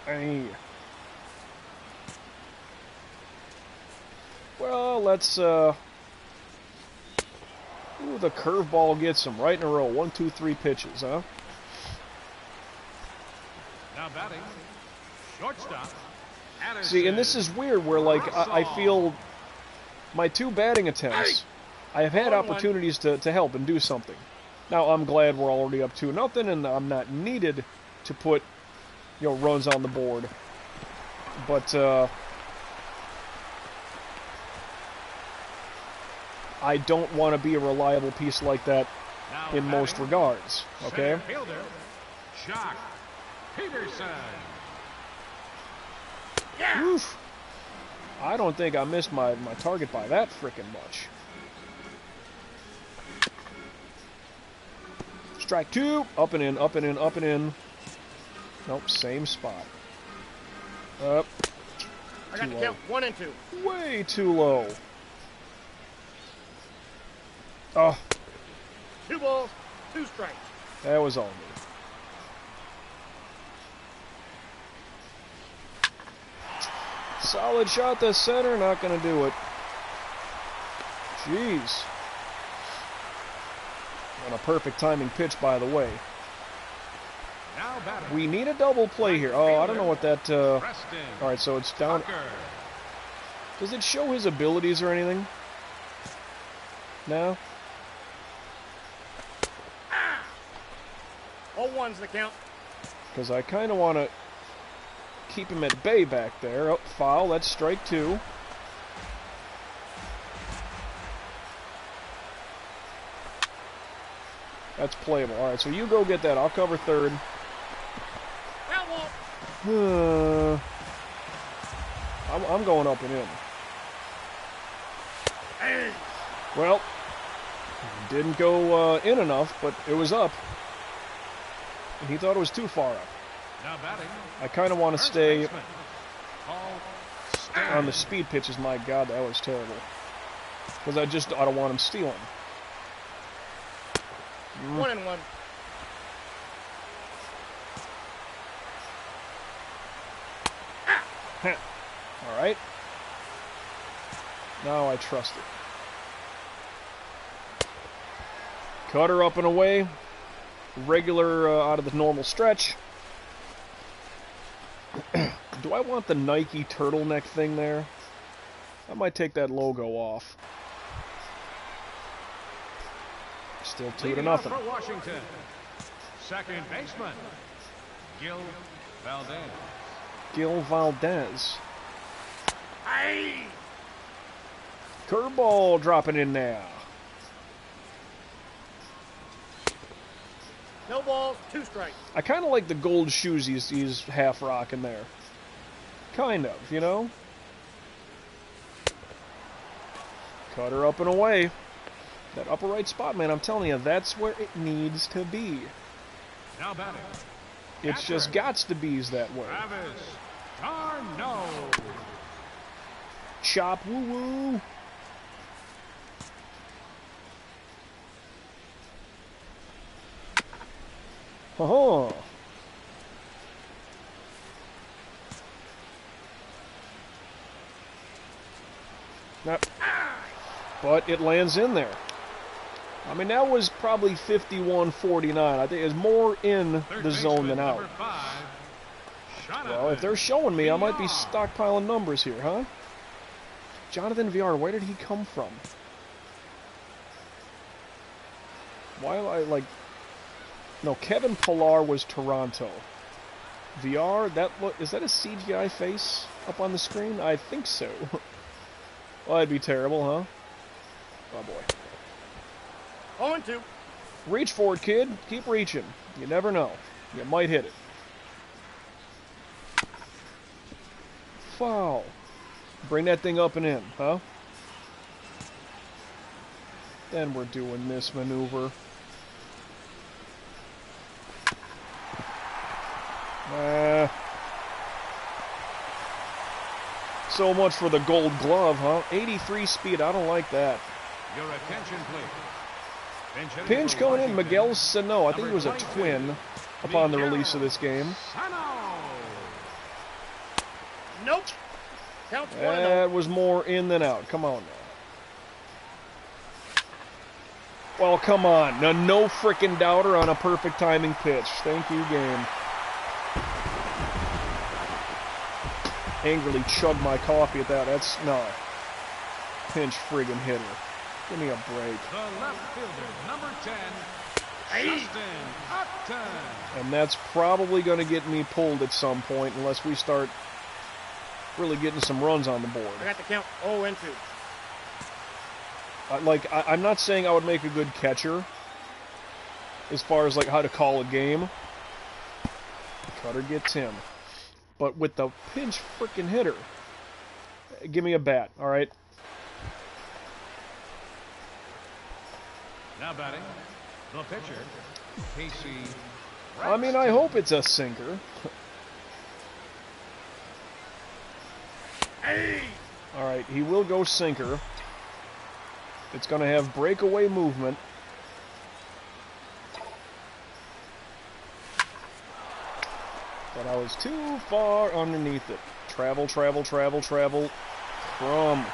Hey. Well, let's, ooh, the curveball gets him right in a row. 1, 2, 3 pitches, huh? Now batting, shortstop. See, and this is weird where, like, I feel my 2 batting attempts, I have had opportunities to help and do something. Now, I'm glad we're already up 2-0, and I'm not needed to put, you know, runs on the board. But, I don't want to be a reliable piece like that in most regards, okay? Center fielder, Jock Peterson. Oof. I don't think I missed my target by that frickin' much. Strike 2. Up and in, up and in, up and in. Nope, same spot. Up. I got to count 1 and 2. Way too low. Oh, 2 balls, 2 strikes. that was all me. Solid shot to center, not going to do it. Jeez. And a perfect timing pitch, by the way. Now batting, We need a double play here. Oh, I don't know what that... Preston. Alright, so it's down... Tucker. Does it show his abilities or anything? No? 0-1's the count. Because I kind of want to keep him at bay back there. Oh, foul. That's strike 2. That's playable. All right, so you go get that. I'll cover third. I'm going up and in. Well, didn't go in enough, but it was up. And he thought it was too far up. Now batting, I kind of want to first stay baseman, Paul Stern. on the speed pitches. My God, that was terrible. Because I don't want him stealing. 1 and 1. All right. Now I trust it. Cutter up and away. Regular out of the normal stretch. Do I want the Nike turtleneck thing there? I might take that logo off. Still 2-0. Leading off for Washington, second baseman, Gil Valdez. Gil Valdez. Curveball dropping in there. No balls, 2 strikes. I kind of like the gold shoes he's half rocking there. Kind of, you know? Cutter up and away. That upper right spot, man, I'm telling you, that's where it needs to be. Now batting, It's just gots to be's that way. Travis d'Arnaud. Chop woo-woo. Oh. But it lands in there. I mean, that was probably 51-49. I think it's more in the zone than out. Well, if they're showing me, I might be stockpiling numbers here, huh? Jonathan VR, where did he come from? Why am I, like... No, Kevin Pillar was Toronto. VR, is that a CGI face up on the screen? I think so. Well, that'd be terrible, huh? Oh, boy. 0-2. Reach for it, kid. Keep reaching. You never know. You might hit it. Foul. Bring that thing up and in, huh? Then we're doing this maneuver. So much for the gold glove, huh? 83 speed, I don't like that. Your attention, please. Pinch coming in, Miguel Sano. I think he was a twin upon the release of this game. Nope. Counts 1-0. That was more in than out. Come on now. Well, come on. No frickin' doubter on a perfect timing pitch. Thank you, game. Angrily chug my coffee at that. That's no. Pinch friggin' hitter. Give me a break. The left fielder, number 10, Justin Upton. And that's probably going to get me pulled at some point unless we start really getting some runs on the board. I got the count 0-2. I'm not saying I would make a good catcher as far as like how to call a game. Cutter gets him. But with the pinch frickin' hitter, give me a bat, all right? Now batting, the pitcher, Casey. I mean, I hope it's a sinker. Hey! All right, he will go sinker. It's going to have breakaway movement. But I was too far underneath it. Travel, travel, travel, travel. From.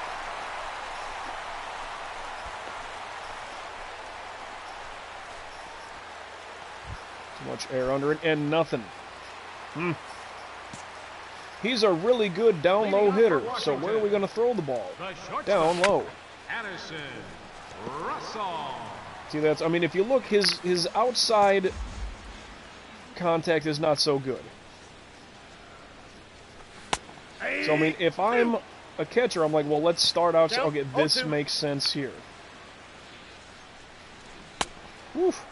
Too much air under it, and nothing. He's a really good down-low hitter, so where are we going to throw the ball? Down low. Anderson Russell. See, that's, I mean, if you look, his outside contact is not so good. So, I mean, if I'm a catcher, I'm like, well, let's start out. So, okay, this makes sense here. Woof.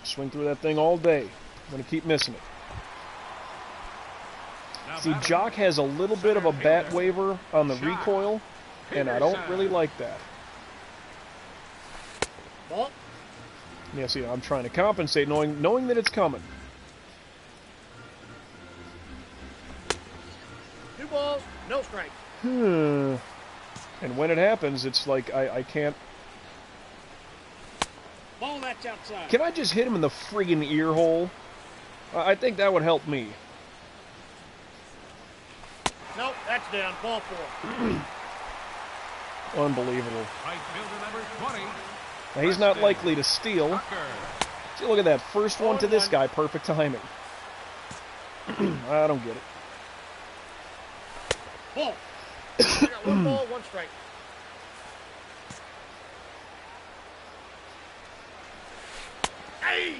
Swing through that thing all day. I'm going to keep missing it. See, Jock has a little bit of a bat waiver on the recoil, and I don't really like that. Ball. Yeah, see, I'm trying to compensate, knowing that it's coming. 2 balls, no strike. And when it happens, it's like I can't... Ball, that's outside. Can I just hit him in the friggin' ear hole? I think that would help me. Nope, that's down. Ball 4. Unbelievable. Right fielder number 20. Now, he's not likely to steal. Tucker. See, look at that. First one to this guy. Perfect timing. I don't get it. Ball. I got 1 ball, 1 strike. Hey!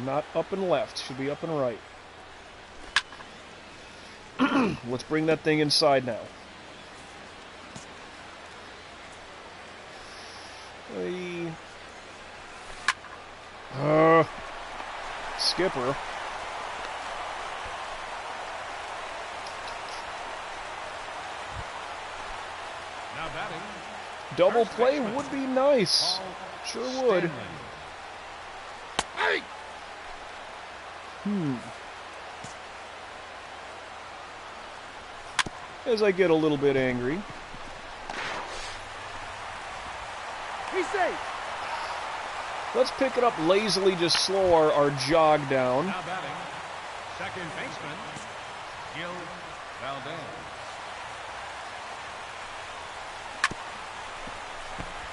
Not up and left. Should be up and right. Let's bring that thing inside now. Hey. Skipper. Now batting. Double play would be nice. Sure would. Hey! As I get a little bit angry. He's safe. Let's pick it up lazily, just slow our jog down. Now batting. Second baseman, Gil Valdez.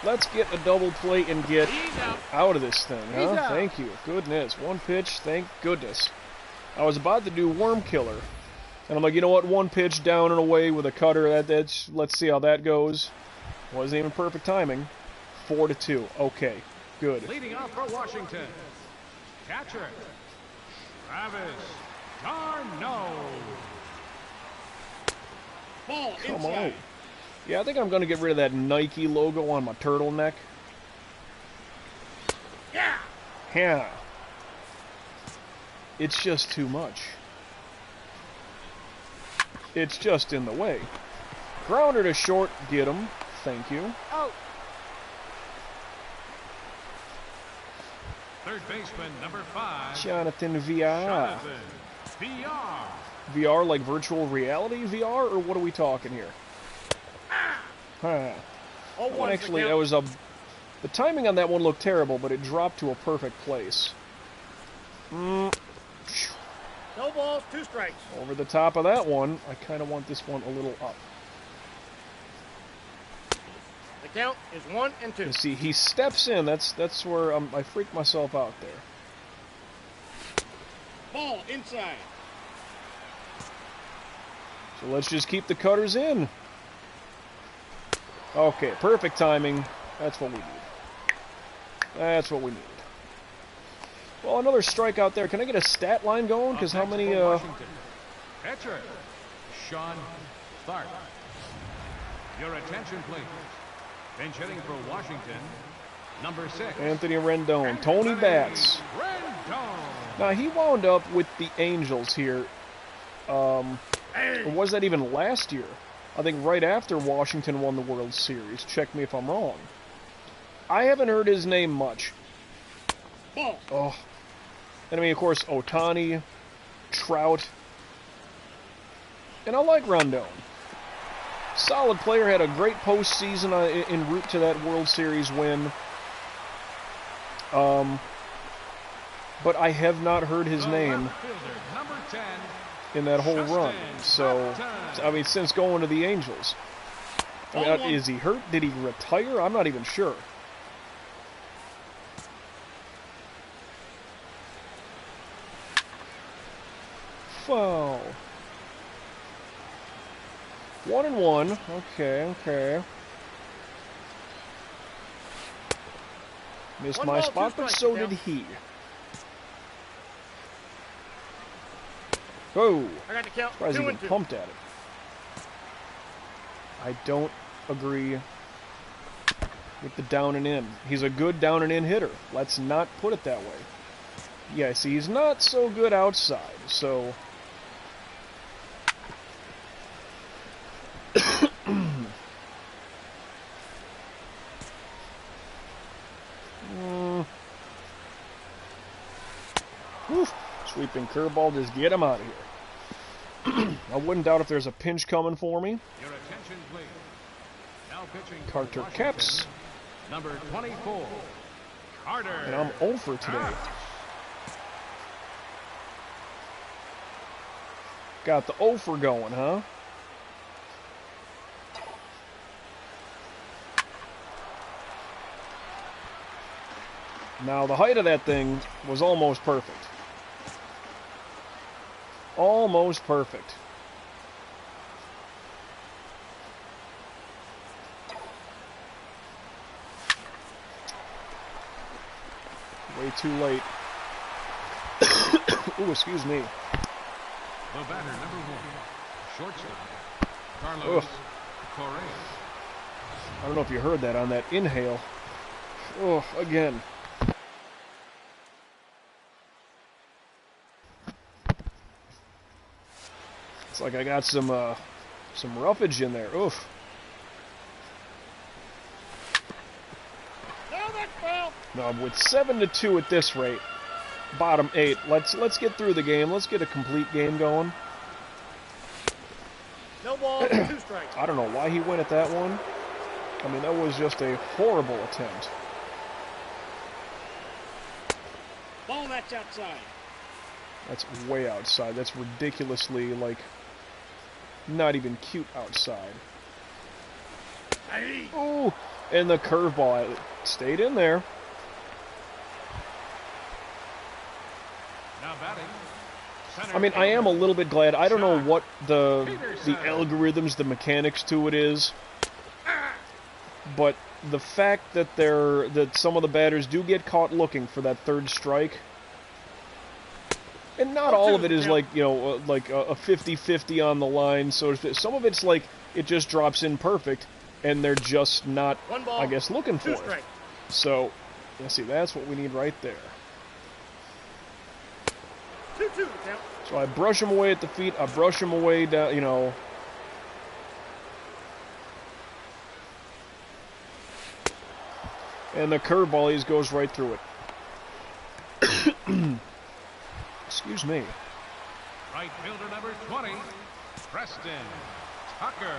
Let's get a double play and get He's out. out of this thing, huh? He's out. Thank you. Goodness. One pitch, thank goodness. I was about to do Worm Killer. And I'm like, you know what? One pitch down and away with a cutter. That's let's see how that goes. Wasn't even perfect timing. 4-2. Okay. Good. Leading off for Washington. Catcher. Travis Darno. Ball Come inside. on. Yeah, I think I'm going to get rid of that Nike logo on my turtleneck. Yeah. Yeah. It's just too much. It's just in the way. Grounder to short. Get him. Thank you. Out. Third baseman, number 5. Jonathan VR. Jonathan VR. VR like virtual reality VR, or what are we talking here? Huh. Oh, Well, actually, that was a... The timing on that one looked terrible, but it dropped to a perfect place. No balls, 2 strikes. Over the top of that one, I kind of want this one a little up. The count is 1-2. You see, he steps in. That's where I freak myself out there. Ball inside. So let's just keep the cutters in. Okay, perfect timing. That's what we need. That's what we need. Well, another strikeout there. Can I get a stat line going? Because how many... Catcher. Sean Tharp. Your attention, please. Bench hitting for Washington, number 6. Anthony Rendon. Tony Batts. Rendon. Now, he wound up with the Angels here. Or was that even last year? I think right after Washington won the World Series. Check me if I'm wrong. I haven't heard his name much. Ball. Oh. And I mean, of course, Ohtani, Trout. And I like Rondon. Solid player, had a great postseason en route to that World Series win. But I have not heard his name Number 10. in that whole run. So, I mean, since going to the Angels. I mean, is he hurt? Did he retire? I'm not even sure. Foul. 1-1. Okay. Missed One my ball, spot, two but strikes, so Dale. did he. Oh, I got the count. surprised he even 2-2. pumped at it. I don't agree with the down and in. He's a good down and in hitter. Let's not put it that way. Yeah, see, he's not so good outside, so... Oof. Sweeping curveball, just get him out of here. I wouldn't doubt if there's a pinch coming for me. Your attention, please. Now pitching for Carter Washington, Kepps. number 24. Carter. And I'm 0 for today. Got the 0 for going, huh? Now, the height of that thing was almost perfect. Almost perfect. Way too late. Ooh, excuse me. The batter, number 1. Shortstop. Carlos Correa. I don't know if you heard that on that inhale. Oh, again. It's like I got some roughage in there. Oof. No, that's foul. No, with 7-2 at this rate, bottom 8. Let's get through the game. Let's get a complete game going. No balls, 2 strikes. I don't know why he went at that one. I mean, that was just a horrible attempt. Ball, that's outside. That's way outside. That's ridiculously, like, not even cute outside. Hey. Ooh, And the curveball stayed in there. Now batting. I mean, I am a little bit glad. I don't know what the algorithms, the mechanics to it is, but the fact that some of the batters do get caught looking for that third strike, and not all of it is like, you know, like a 50-50 on the line. So some of it's like it just drops in perfect, and they're just not, I guess, looking for it. So, let's see, that's what we need right there. So I brush him away at the feet, I brush him away down, you know. And the curveball, he goes right through it. Excuse me. Right fielder number 20, Preston Tucker.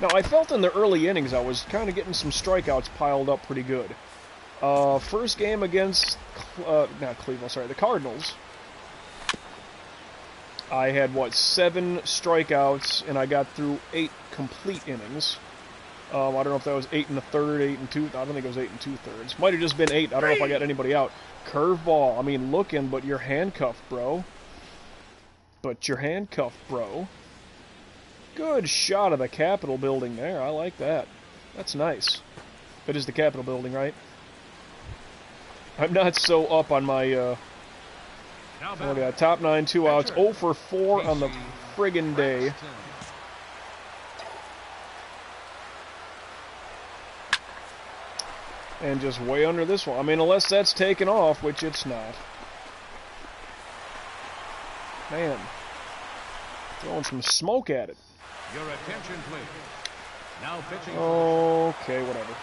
Now, I felt in the early innings I was kind of getting some strikeouts piled up pretty good. First game against, not Cleveland, sorry, the Cardinals. I had, what, 7 strikeouts, and I got through 8 complete innings. I don't know if that was 8 1/3, 8 2. I don't think it was 8 2/3. Might have just been 8. I don't know if I got anybody out. Curveball. I mean, looking, but you're handcuffed, bro. Good shot of the Capitol building there. I like that. That's nice. It is the Capitol building, right? I'm not so up on my, look at that. Top 9, 2 outs. 0 for 4 on the friggin' day. And just way under this one. I mean, unless that's taken off, which it's not. Man. Throwing some smoke at it. Your attention, please. Now pitching. Okay, whatever.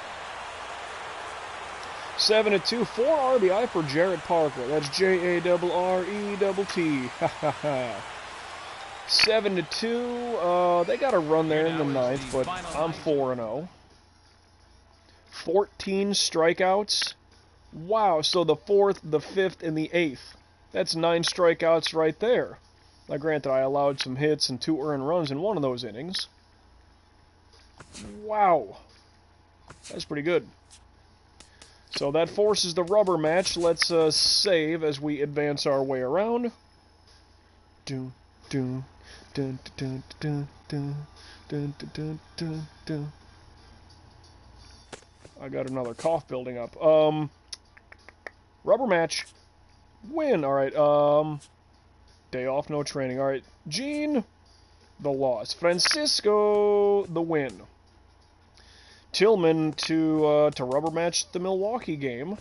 7-2, 4 RBI for Jarrett Parker. That's Jarrett. Ha ha ha. 7-2. They got a run there in the 9th, but I'm 4-0. 14 strikeouts. Wow, so the 4th, the 5th, and the 8th. That's 9 strikeouts right there. Now, granted, I allowed some hits and 2 earned runs in one of those innings. Wow. That's pretty good. So that forces the rubber match. Let's save as we advance our way around. Dun, dun, dun, dun, dun, dun, dun, dun, dun, dun. I got another cough building up. Rubber match. Win. All right. Day off, no training. All right. Gene, the loss. Francisco, the win. Tillman to rubber match the Milwaukee game.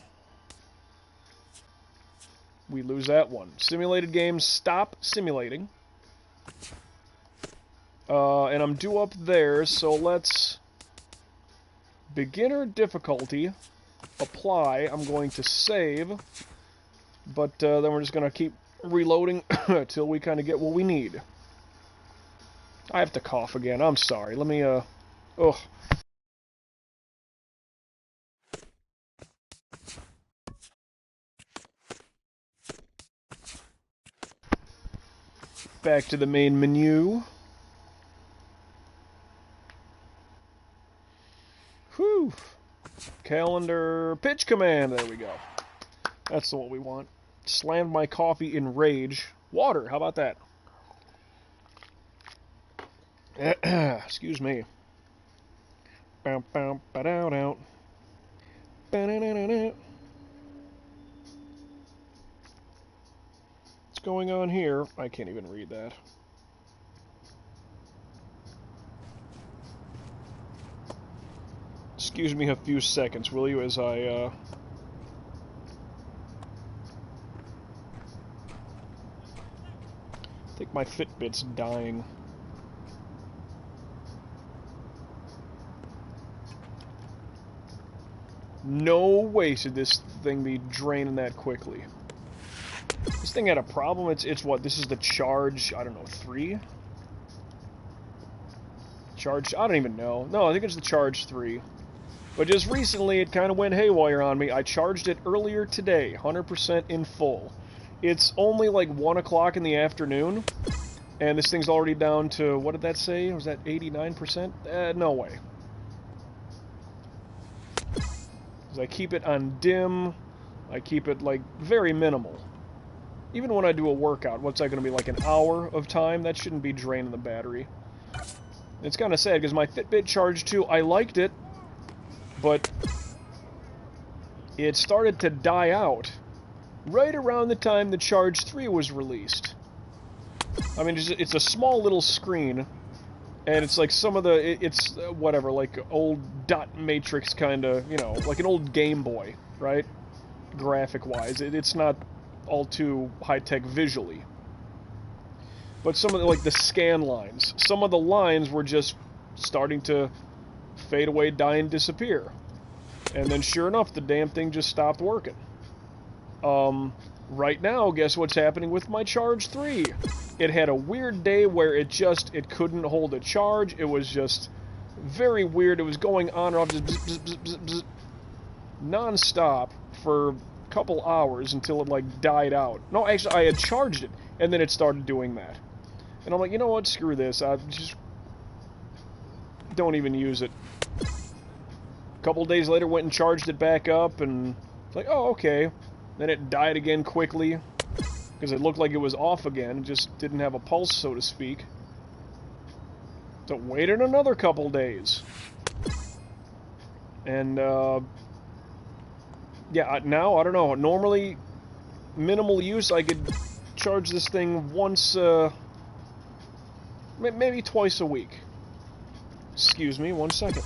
We lose that one. Simulated games, stop simulating. And I'm due up there, so let's... Beginner difficulty. Apply. I'm going to save. But then we're just going to keep reloading until we kind of get what we need. I have to cough again. I'm sorry. Let me, ugh. Back to the main menu. Whew. Calendar, pitch command. There we go. That's what we want. Slammed my coffee in rage. Water, how about that? Excuse me. What's going on here? I can't even read that. Excuse me a few seconds, will you, as I, I think my Fitbit's dying. No way should this thing be draining that quickly. This thing had a problem. It's what? This is the charge, I don't know, 3? Charge, I don't even know. No, I think it's the charge 3. But just recently, it kind of went haywire on me. I charged it earlier today, 100% in full. It's only like 1 o'clock in the afternoon, and this thing's already down to, what did that say? Was that 89%? No way. Because I keep it on dim, I keep it, like, very minimal. Even when I do a workout, what's that going to be, like an hour of time? That shouldn't be draining the battery. It's kind of sad, because my Fitbit Charge 2, I liked it, but it started to die out right around the time the Charge 3 was released. I mean, it's a small little screen, and it's like some of the, it's whatever, like old dot matrix kind of, you know, like an old Game Boy, right? Graphic-wise. It's not all too high-tech visually. But some of the, like the scan lines, some of the lines were just starting to fade away, die, and disappear. And then sure enough, the damn thing just stopped working. Right now, guess what's happening with my Charge 3? It had a weird day where it couldn't hold a charge. It was just very weird. It was going on and off, just bzz, bzz, bzz, bzz, non-stop for a couple hours until it, like, died out. No, actually, I had charged it, and then it started doing that. And I'm like, you know what, screw this. I just don't even use it. A couple days later, went and charged it back up, and it's like, oh, okay. Then it died again quickly, because it looked like it was off again. It just didn't have a pulse, so to speak. So waited another couple days. And, yeah, now, I don't know. Normally, minimal use, I could charge this thing once, maybe twice a week. Excuse me, 1 second.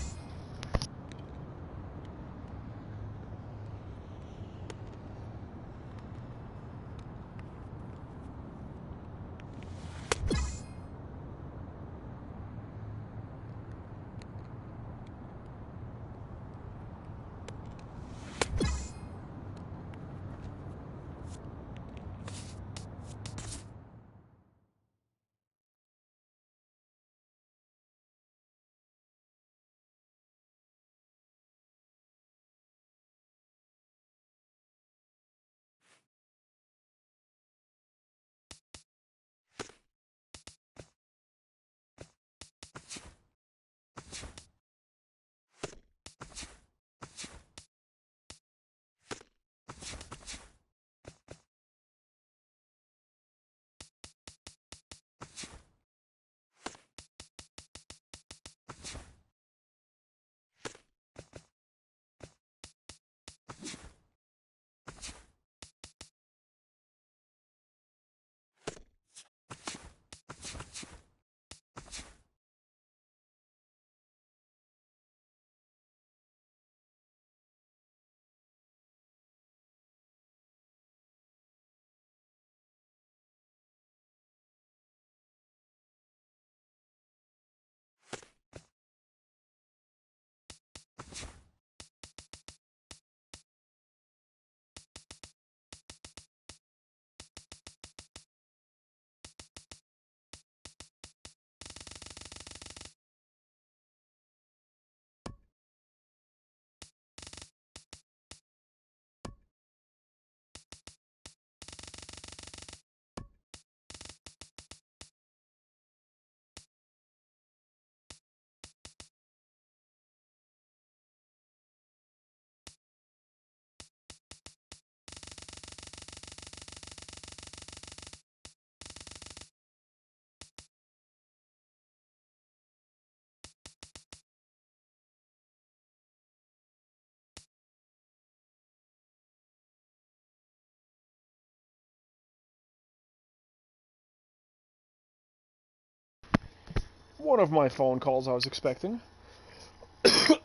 One of my phone calls I was expecting.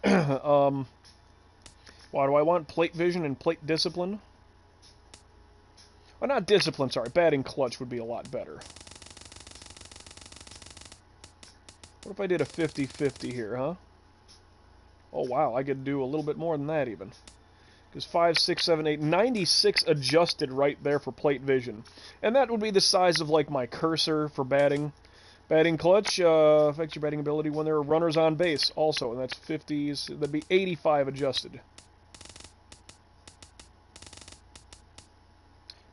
Why do I want plate vision and plate discipline? Well, not discipline, sorry. Batting clutch would be a lot better. What if I did a 50-50 here, huh? Oh, wow, I could do a little bit more than that, even. Because 5, 6, 7, 8, 96 adjusted right there for plate vision. And that would be the size of, like, my cursor for batting. Batting clutch affects your batting ability when there are runners on base, also. And that's 50s. That'd be 85 adjusted.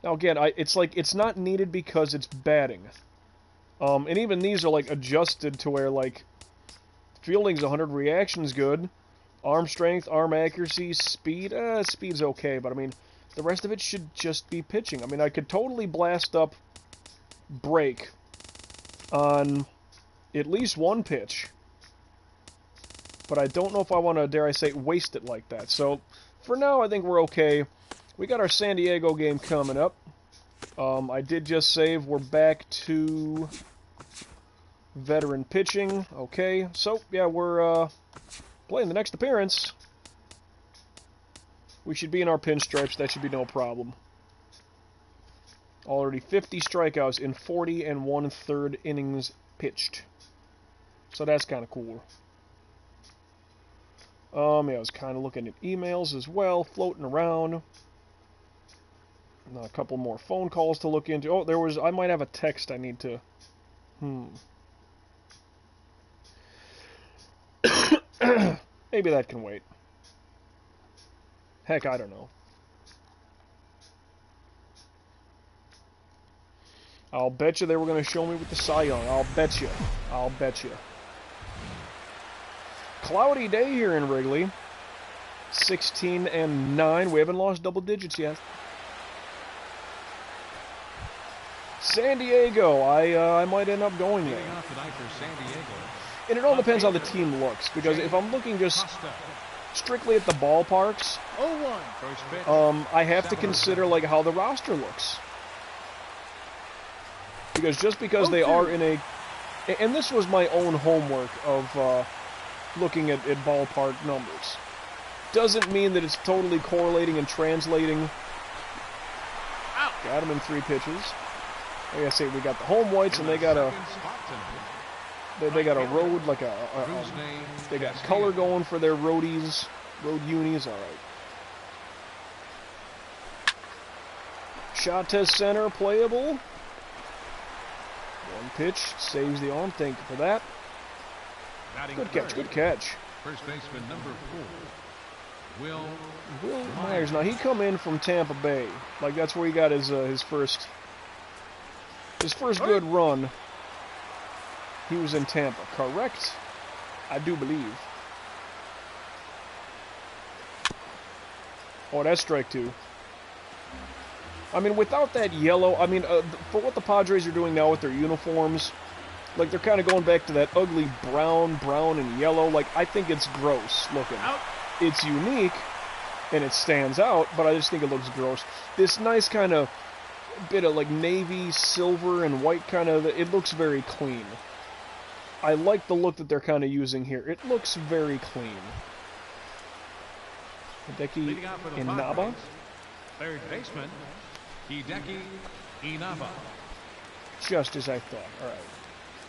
Now, again, it's like, it's not needed because it's batting. And even these are, like, adjusted to where, like, fielding's 100, reaction's good. Arm strength, arm accuracy, speed. Speed's okay, but I mean, the rest of it should just be pitching. I mean, I could totally blast up break on at least one pitch, but I don't know if I want to, dare I say, waste it like that. So, for now, I think we're okay. We got our San Diego game coming up. I did just save. We're back to veteran pitching. Okay, so, yeah, we're playing the next appearance. We should be in our pinstripes. That should be no problem. Already 50 strikeouts in 40 1/3 innings pitched. So that's kind of cool. Yeah, I was kind of looking at emails as well, floating around. A couple more phone calls to look into. Oh, I might have a text I need to... Maybe that can wait. Heck, I don't know. I'll bet you they were going to show me with the Cy Young. I'll bet you. I'll bet you. Cloudy day here in Wrigley. 16-9. We haven't lost double digits yet. San Diego. I might end up going there. And it all depends how the team looks. Because if I'm looking just strictly at the ballparks, I have to consider like how the roster looks. Because just because they are in a... And this was my own homework of looking at ballpark numbers. Doesn't mean that it's totally correlating and translating. Got him in 3 pitches. Like I say, we got the home whites, and they got a road, like they got color going for their roadies, road unis. All right. Shot test center playable. 1 pitch saves the arm. Thank you for that. Good catch. Good catch. First baseman number 4, Will Myers. Now he come in from Tampa Bay. Like that's where he got his first good run. He was in Tampa, correct? I do believe. Oh, that's strike 2. I mean, without that yellow, I mean, for what the Padres are doing now with their uniforms, like they're kind of going back to that ugly brown, and yellow. Like, I think it's gross looking. It's unique, and it stands out, but I just think it looks gross. This nice kind of bit of like navy, silver, and white kind of, it looks very clean. I like the look that they're kind of using here. It looks very clean. Hideki Inaba. Third baseman, Hideki Inaba. Just as I thought. All right.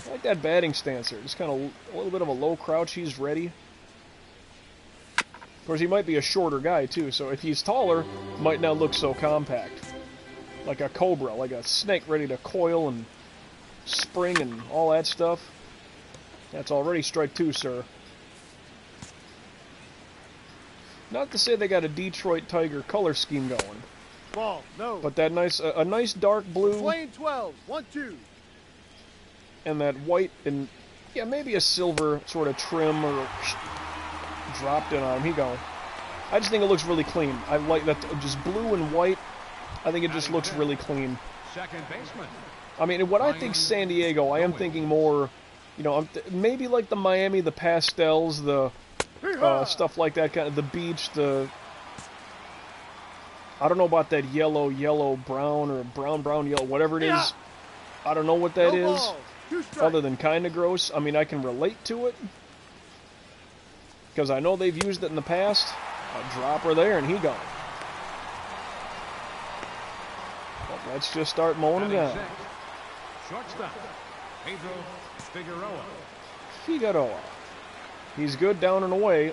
I like that batting stance here. Just kind of a little bit of a low crouch. He's ready. Of course, he might be a shorter guy, too, so if he's taller, might not look so compact. Like a cobra, like a snake ready to coil and spring and all that stuff. That's already strike 2, sir. Not to say they got a Detroit Tiger color scheme going. Ball, no. But that nice, a nice dark blue. Lane 12, 1-2. And that white and, yeah, maybe a silver sort of trim or dropped in on him. He go. I just think it looks really clean. I like that, just blue and white. I think it just looks really clean. Second baseman. I mean, when I think San Diego, I am thinking more, you know, maybe like the Miami, the pastels, the stuff like that, kind of the beach, the... I don't know about that yellow, brown, or brown, yellow, whatever it is. I don't know what that is, other than kind of gross. I mean, I can relate to it, because I know they've used it in the past. A dropper there, and he gone. But let's just start mowing him down. Shortstop, Pedro Figueroa. He's good down and away.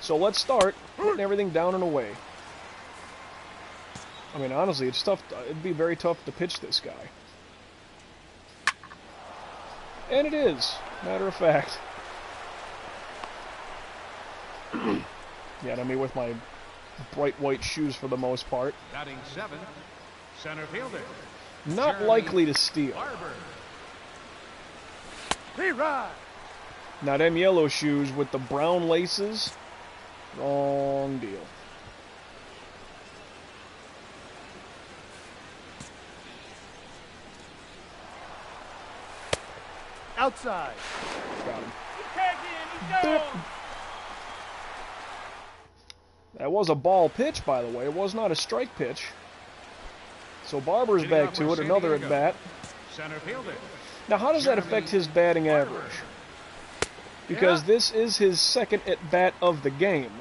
So let's start putting everything down and away. I mean, honestly, it's tough. It'd be very tough to pitch this guy. And it is, matter of fact. Yeah, I mean, with my bright white shoes for the most part. Batting 7, center fielder. Not Jeremy likely to steal. Barber. Hey, ride. Now, them yellow shoes with the brown laces, Wrong deal. Outside. Got him. Tag in, he's down. That was a ball pitch, by the way. It was not a strike pitch. So Barber's Hitting back off to for it, San another Diego. at-bat. Center fielder. Now, how does that affect his batting average? Because this is his second at-bat of the game.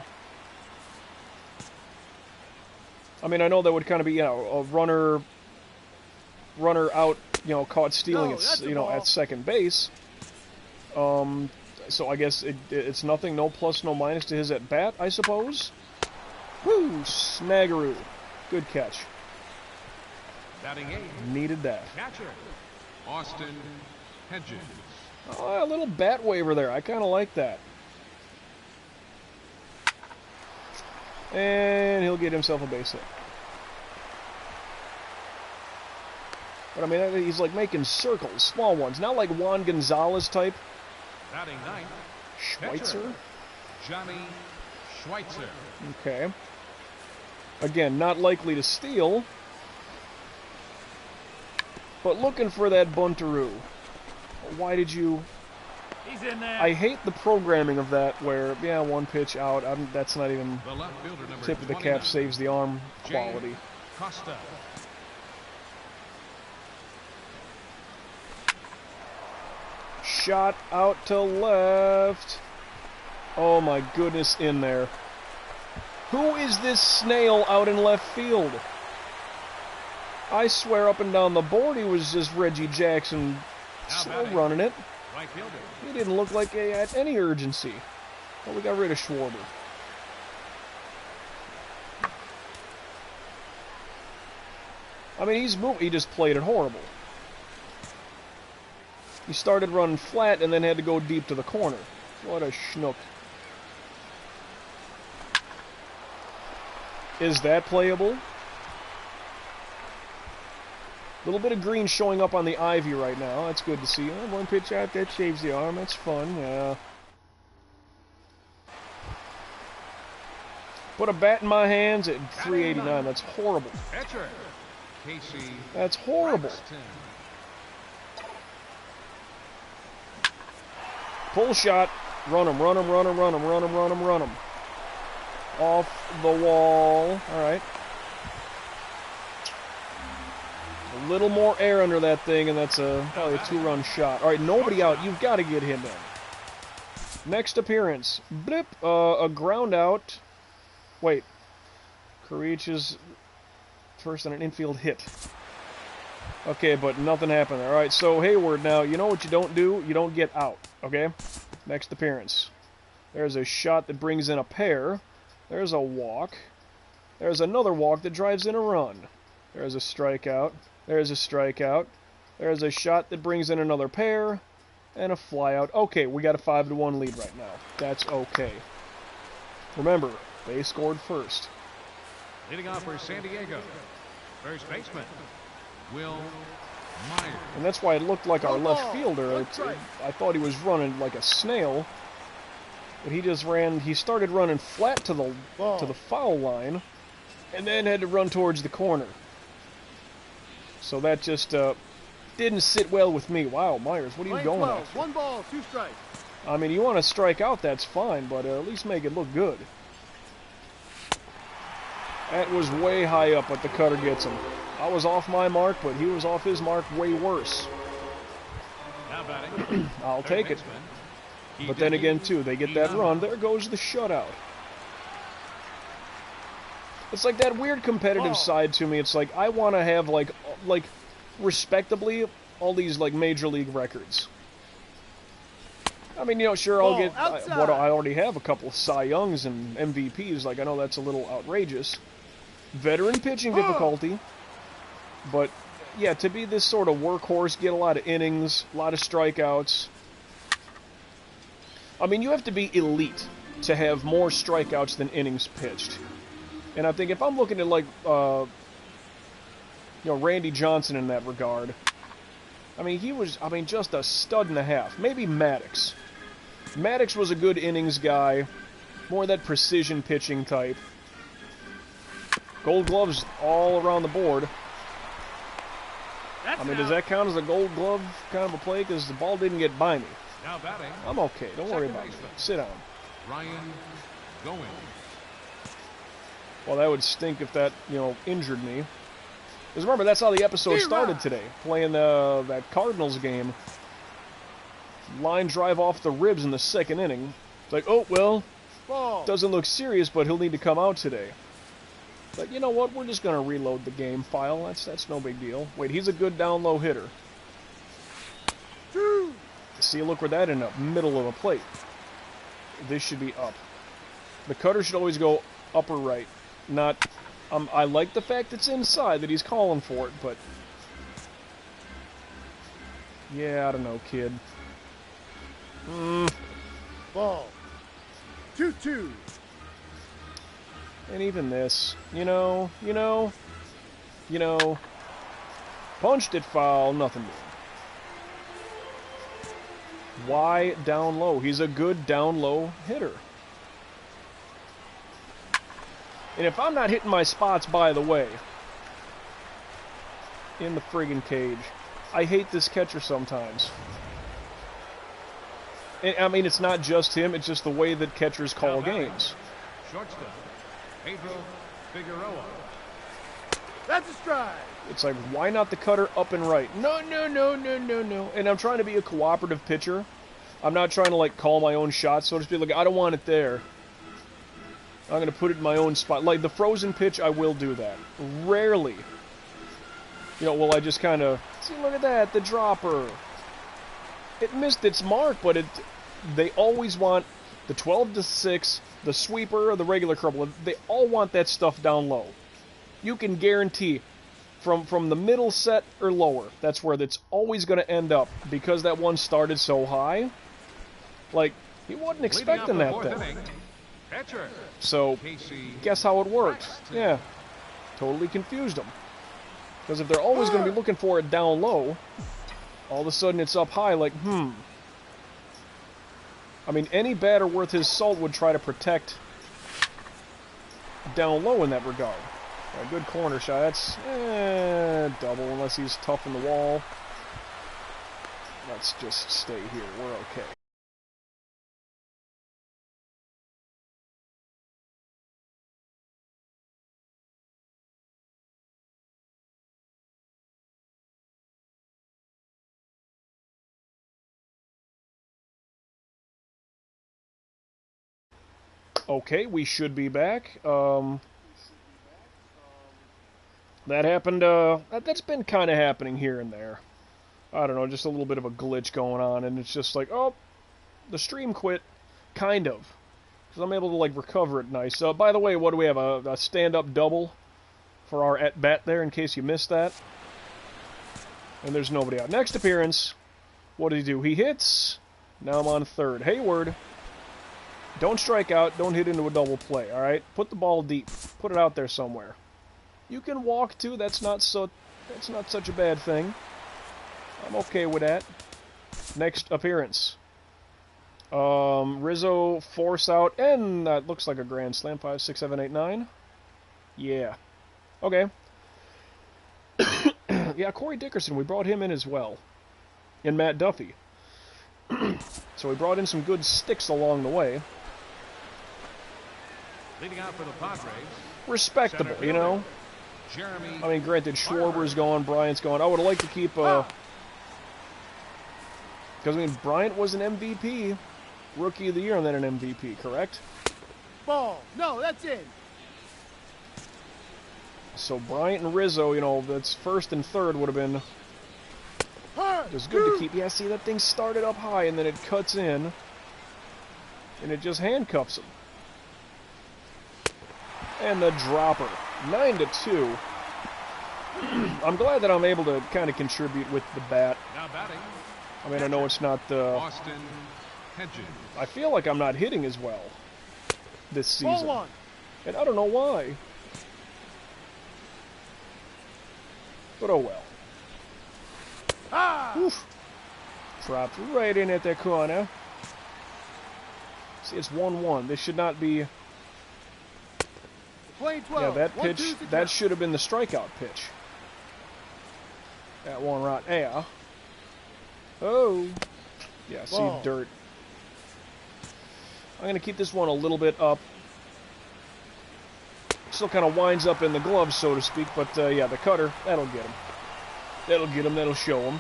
I mean, I know that would kind of be, a runner out, caught stealing at second base. So I guess it's nothing, no plus, no minus to his at-bat, I suppose. Woo! Snaggeroo. Good catch. Batting 8. Needed that. Catcher. Austin Hedges. Oh, a little bat waiver there. I kind of like that. And he'll get himself a base hit. But I mean, he's like making circles, small ones. Not like Juan Gonzalez type. Batting 9. Schweitzer. Johnny Schweitzer. Okay. Again, not likely to steal. But looking for that buntaroo. Why did you... He's in there. I hate the programming of that where, yeah, one pitch out. That's not even... The left fielder, number Tip of the 29. cap saves the arm quality. James Costa. Shot out to left. Oh my goodness, in there. Who is this snail out in left field? I swear up and down the board he was just Reggie Jackson slow running it. Right fielder. He didn't look like he had any urgency. Well, we got rid of Schwarber. I mean, he just played it horrible. He started running flat and then had to go deep to the corner. What a schnook. Is that playable? A little bit of green showing up on the ivy right now. That's good to see. Oh, one pitch out, that shaves the arm. That's fun, yeah. Put a bat in my hands at 389. That's horrible. Catcher. Casey. That's horrible. Braxton. Pull shot. Run him, run him, run him, run him, run him, run him, run him. Off the wall. All right. A little more air under that thing, and that's probably a 2-run shot. All right, nobody out. You've got to get him in. Next appearance. Blip. A ground out. Wait. Karich's first on an infield hit. Okay, but nothing happened there. All right, so Hayward now, you know what you don't do? You don't get out, okay? Next appearance. There's a shot that brings in a pair. There's a walk. There's another walk that drives in a run. There's a strikeout. There's a strikeout. There's a shot that brings in another pair. And a flyout. Okay, we got a 5-1 lead right now. That's okay. Remember, they scored first. Leading off for San Diego. First baseman. Will Myers. And that's why it looked like our left fielder. I thought he was running like a snail. But he started running flat to the foul line. And then had to run towards the corner. So that just didn't sit well with me. Wow, Myers, what are you going after? 1 ball, 2 strikes. I mean, you want to strike out, that's fine, but at least make it look good. That was way high up, but the cutter gets him. I was off my mark, but he was off his mark way worse. Now batting. I'll take it. But then again, too, they get that run. There goes the shutout. It's like that weird competitive side to me. It's like I want to have like respectably all these like major league records. I mean, sure, I'll get what I already have, a couple of Cy Youngs and MVPs. Like I know that's a little outrageous. Veteran pitching difficulty, but yeah, to be this sort of workhorse, get a lot of innings, a lot of strikeouts. I mean, you have to be elite to have more strikeouts than innings pitched. And I think if I'm looking at like, Randy Johnson in that regard, I mean, he was, just a stud and a half. Maybe Maddox. Maddox was a good innings guy, More of that precision pitching type. Gold gloves all around the board. I mean, does that count as a gold glove kind of a play? Because the ball didn't get by me. Now batting. I'm okay. Don't worry about me. Sit down. Ryan going. Well, that would stink if that, injured me. Because remember, that's how the episode started today. Playing that Cardinals game. Line drive off the ribs in the second inning. It's like, oh, well, doesn't look serious, but he'll need to come out today. But you know what? We're just going to reload the game file. That's no big deal. Wait, he's a good down-low hitter. See, look where that ended up. Middle of the plate. This should be up. The cutter should always go upper right. Not... I like the fact it's inside, that he's calling for it, but... Yeah, I don't know, kid. Ball. 2-2. And even this, punched it foul, nothing doing. Why down low? He's a good down low hitter. And if I'm not hitting my spots, by the way, in the friggin' cage, I hate this catcher sometimes. And, I mean, it's not just him, it's just the way that catchers call games. Shortstop. Pedro Figueroa. That's a strike. It's like, why not the cutter up and right? No. And I'm trying to be a cooperative pitcher. I'm not trying to, like, call my own shots, so to speak. Like, I don't want it there. I'm going to put it in my own spot. Like, the frozen pitch, I will do that. Rarely. Will I just kind of... See, look at that, the dropper. It missed its mark, but they always want the 12-6, the sweeper, or the regular curveball. They all want that stuff down low. You can guarantee from the middle set or lower, that's where it's always going to end up, because that one started so high. Like, he wasn't expecting that thing. So, guess how it worked? Yeah, totally confused them. Because if they're always going to be looking for it down low, all of a sudden it's up high, like, I mean, any batter worth his salt would try to protect down low in that regard. A good corner shot. That's double unless he's tough in the wall. Let's just stay here. We're okay. Okay, we should be back. That happened, that's been kind of happening here and there. I don't know, just a little bit of a glitch going on, and it's just like, oh, the stream quit. Kind of. Because I'm able to, like, recover it nice. By the way, what do we have? A stand-up double for our at-bat there, in case you missed that. And there's nobody out. Next appearance, what did he do? He hits. Now I'm on third. Hayward. Don't strike out. Don't hit into a double play, alright? Put the ball deep. Put it out there somewhere. You can walk, too. That's not such a bad thing. I'm okay with that. Next appearance. Rizzo, force out, and that looks like a grand slam. 5, 6, 7, 8, 9. Yeah. Okay. Yeah, Corey Dickerson, we brought him in as well. And Matt Duffy. So we brought in some good sticks along the way. Leading out for the Padres. Respectable, you know? Jeremy. I mean, granted, Schwarber's going, Bryant's going. I would like to keep, because, I mean, Bryant was an MVP. Rookie of the Year and then an MVP, correct? Ball. No, that's in. So Bryant and Rizzo, you know, that's first and third would have been... It was good to keep. Yeah, see, that thing started up high and then it cuts in. And it just handcuffs him. And the dropper. 9-2. I'm glad that I'm able to kind of contribute with the bat. Now batting. I mean, I know it's not... Austin Hedges. I feel like I'm not hitting as well this season. Ball 1. And I don't know why. But oh well. Ah! Oof. Dropped right in at the corner. See, it's 1-1. This should not be... Playing 12. Yeah, that 1-2 pitch, is the that count. should have been the strikeout pitch. That one right there. Oh. Yeah, see, Ball. dirt. I'm going to keep this one a little bit up. Still kind of winds up in the glove, so to speak, but yeah, the cutter, that'll get him. That'll get him, that'll show him.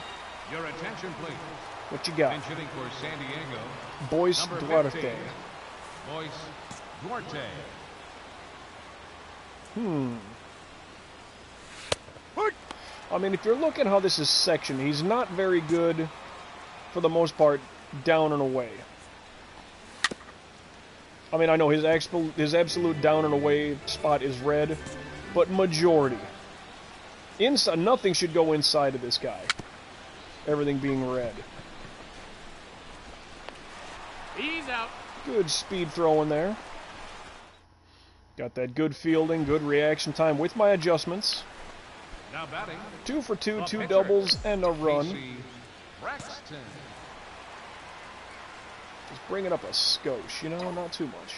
Your attention, please. What you got? Pinch hitting for San Diego. Boyce Number Duarte. 15, Boyce Duarte. I mean, if you're looking how this is sectioned, he's not very good, for the most part, down and away. I mean, I know his absolute down and away spot is red, but majority. Inside, nothing should go inside of this guy. Everything being red. He's out. Good speed throw in there. Got that good fielding, good reaction time with my adjustments. Now batting. 2 for 2, the 2 pitcher, doubles, and a run. Casey Braxton. Just bring it up a skosh, you know, not too much.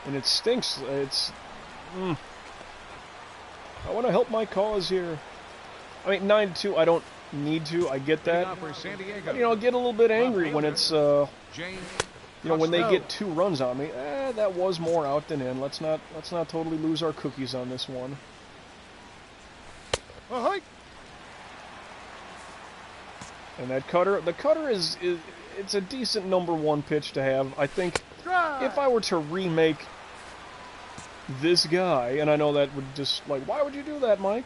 And it stinks. It's... I want to help my cause here. I mean, 9-2, I don't need to. I get that. Now for San Diego. But, you know, I get a little bit angry when it's, James you know, when they Costello. get 2 runs on me. That was more out than in. Let's not totally lose our cookies on this one. And that cutter, the cutter is it's a decent number 1 pitch to have. I think if I were to remake this guy, and I know that would just, like, why would you do that, Mike?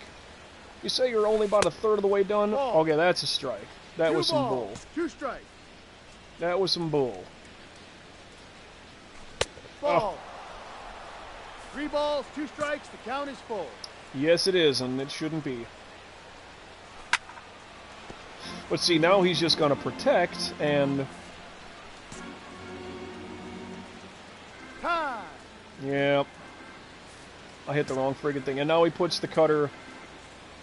You say you're only about a third of the way done? Ball. Okay, that's a strike. That was some bull. 2 strikes. That was some bull. Ball. 3 balls, 2 strikes. The count is full. Yes, it is, and it shouldn't be. But see, now he's just going to protect, and... Time. yeah. I hit the wrong friggin' thing. And now he puts the cutter...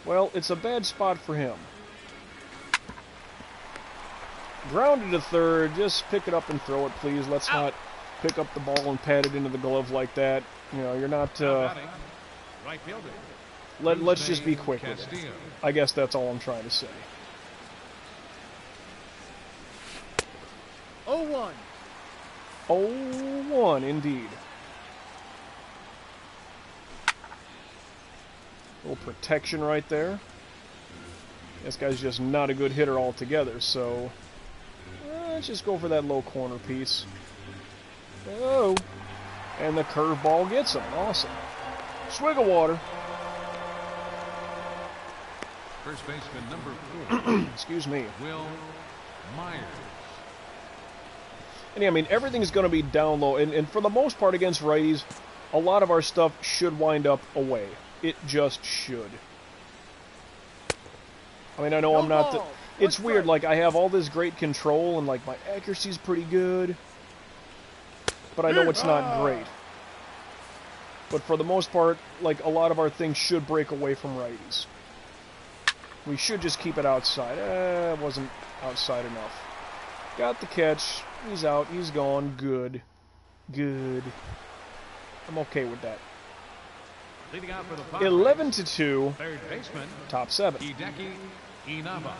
well, it's a bad spot for him. Grounded to third. Just pick it up and throw it, please. Let's not pick up the ball and pat it into the glove like that. You know, you're not... Now batting. Right fielder. let's just be quick with it. Castillo. I guess that's all I'm trying to say. 0-1. 0-1, indeed. Little protection right there. This guy's just not a good hitter altogether, so... let's just go for that low corner piece. Oh! And the curveball gets him. Awesome. Swig of water. First baseman number 4, Excuse me. Will Myers. And yeah, I mean, everything's going to be down low. And for the most part against righties, a lot of our stuff should wind up away. It just should. I mean, I know I'm not... it's weird, like, I have all this great control, and, like, my accuracy's pretty good. But I know it's not great. But for the most part, like, a lot of our things should break away from righties. We should just keep it outside. It wasn't outside enough. Got the catch. He's out. He's gone. Good. Good. I'm okay with that. Leading out for the Padres, 11-2. third baseman Top 7. Hideki Inaba.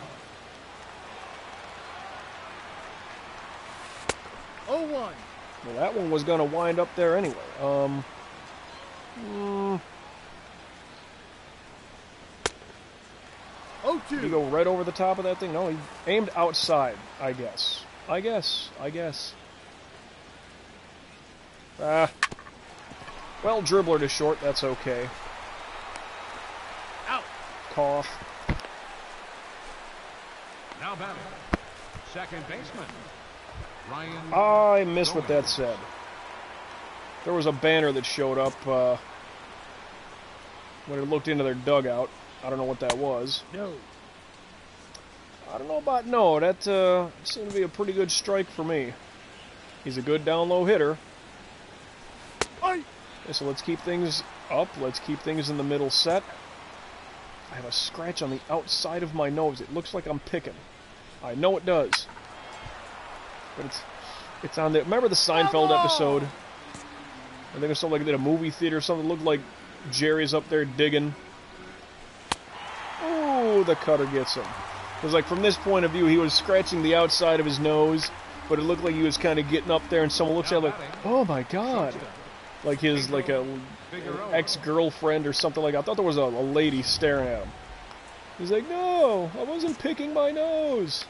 0-1. Well, that one was going to wind up there anyway. 0-2. Did he go right over the top of that thing? No, he aimed outside, I guess. I guess. Well, dribbler to short, that's okay. Out. Cough. Now batting, second baseman Ryan. I missed what that said. There was a banner that showed up when I looked into their dugout. I don't know what that was. No. I don't know about no. That seemed to be a pretty good strike for me. He's a good down-low hitter. Oi. Okay, so let's keep things up. Let's keep things in the middle set. I have a scratch on the outside of my nose. It looks like I'm picking. I know it does. But it's on the... Remember the Seinfeld episode? I think it was something like they did a movie theater or something. It looked like Jerry's up there digging. Ooh, the cutter gets him. It was like, from this point of view, he was scratching the outside of his nose, but it looked like he was kind of getting up there, and someone looks at him like, oh my god. Like his, like a ex-girlfriend or something like that. I thought there was a lady staring at him. He's like, no, I wasn't picking my nose.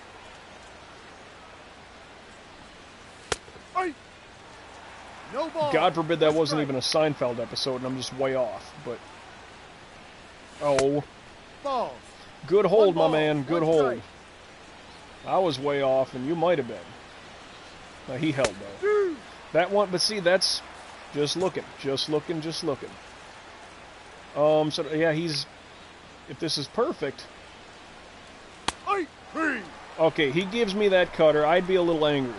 No ball. God forbid that wasn't even a Seinfeld episode and I'm just way off, but... Oh. Ball. Good hold, my One ball, man, good one hold. strike. I was way off, and you might have been. Now, he held, though. That one, but see, that's just looking. Just looking, just looking. So, yeah, he's... If this is perfect... Okay, he gives me that cutter, I'd be a little angry.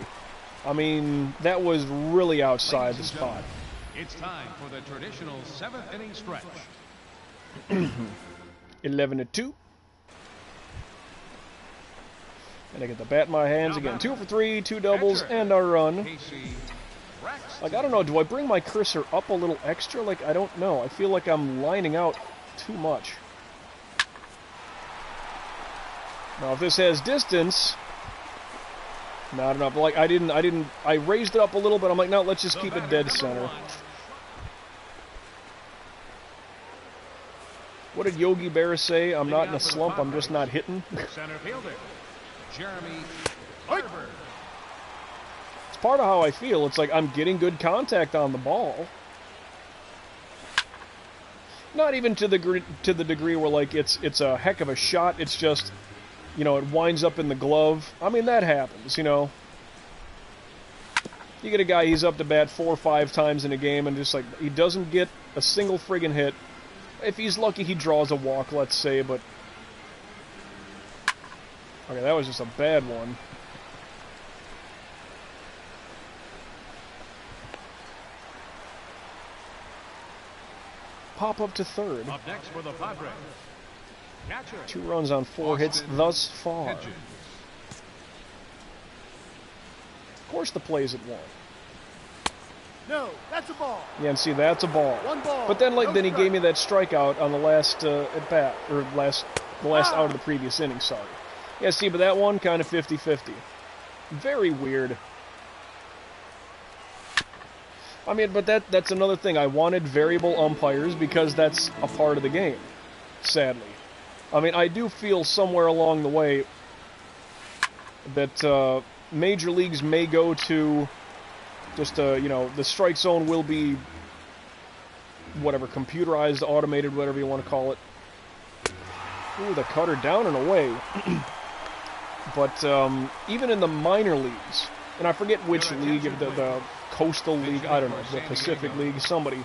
I mean, that was really outside the spot. It's time for the traditional 7th inning stretch. 11-2. And I get the bat in my hands again. 2 for 3, 2 doubles, and a run. Like, I don't know, do I bring my cursor up a little extra? Like, I don't know. I feel like I'm lining out too much. Now, if this has distance... Not enough. Like, I raised it up a little bit. I'm like, no, let's just keep it dead center. What did Yogi Berra say? I'm not in a slump, I'm just not hitting. Center fielder, Jeremy. It's part of how I feel. It's like I'm getting good contact on the ball. Not even to the degree where, like, it's a heck of a shot. It's just, you know, it winds up in the glove. I mean, that happens, you know. You get a guy, he's up to bat 4 or 5 times in a game, and just, like, he doesn't get a single friggin' hit. If he's lucky, he draws a walk, let's say, but... Okay, that was just a bad one. Pop up to third. Up next for the Padres. Catcher. 2 runs on 4 hits thus far. Pitches. Of course the play's at 1. No, that's a ball. Yeah, and see, that's a ball. 1 ball. But then, like, no then he strike. gave me that strikeout on the last at bat, or the last out of the previous inning. Sorry. Yeah, see, but that one kind of 50-50. Very weird. I mean, but that's another thing. I wanted variable umpires because that's a part of the game. Sadly, I mean, I do feel somewhere along the way that major leagues may go to. Just, you know, the strike zone will be, whatever, computerized, automated, whatever you want to call it. Ooh, the cutter down and away. But even in the minor leagues, and I forget which league, the Coastal League, I don't know, the Pacific League, somebody.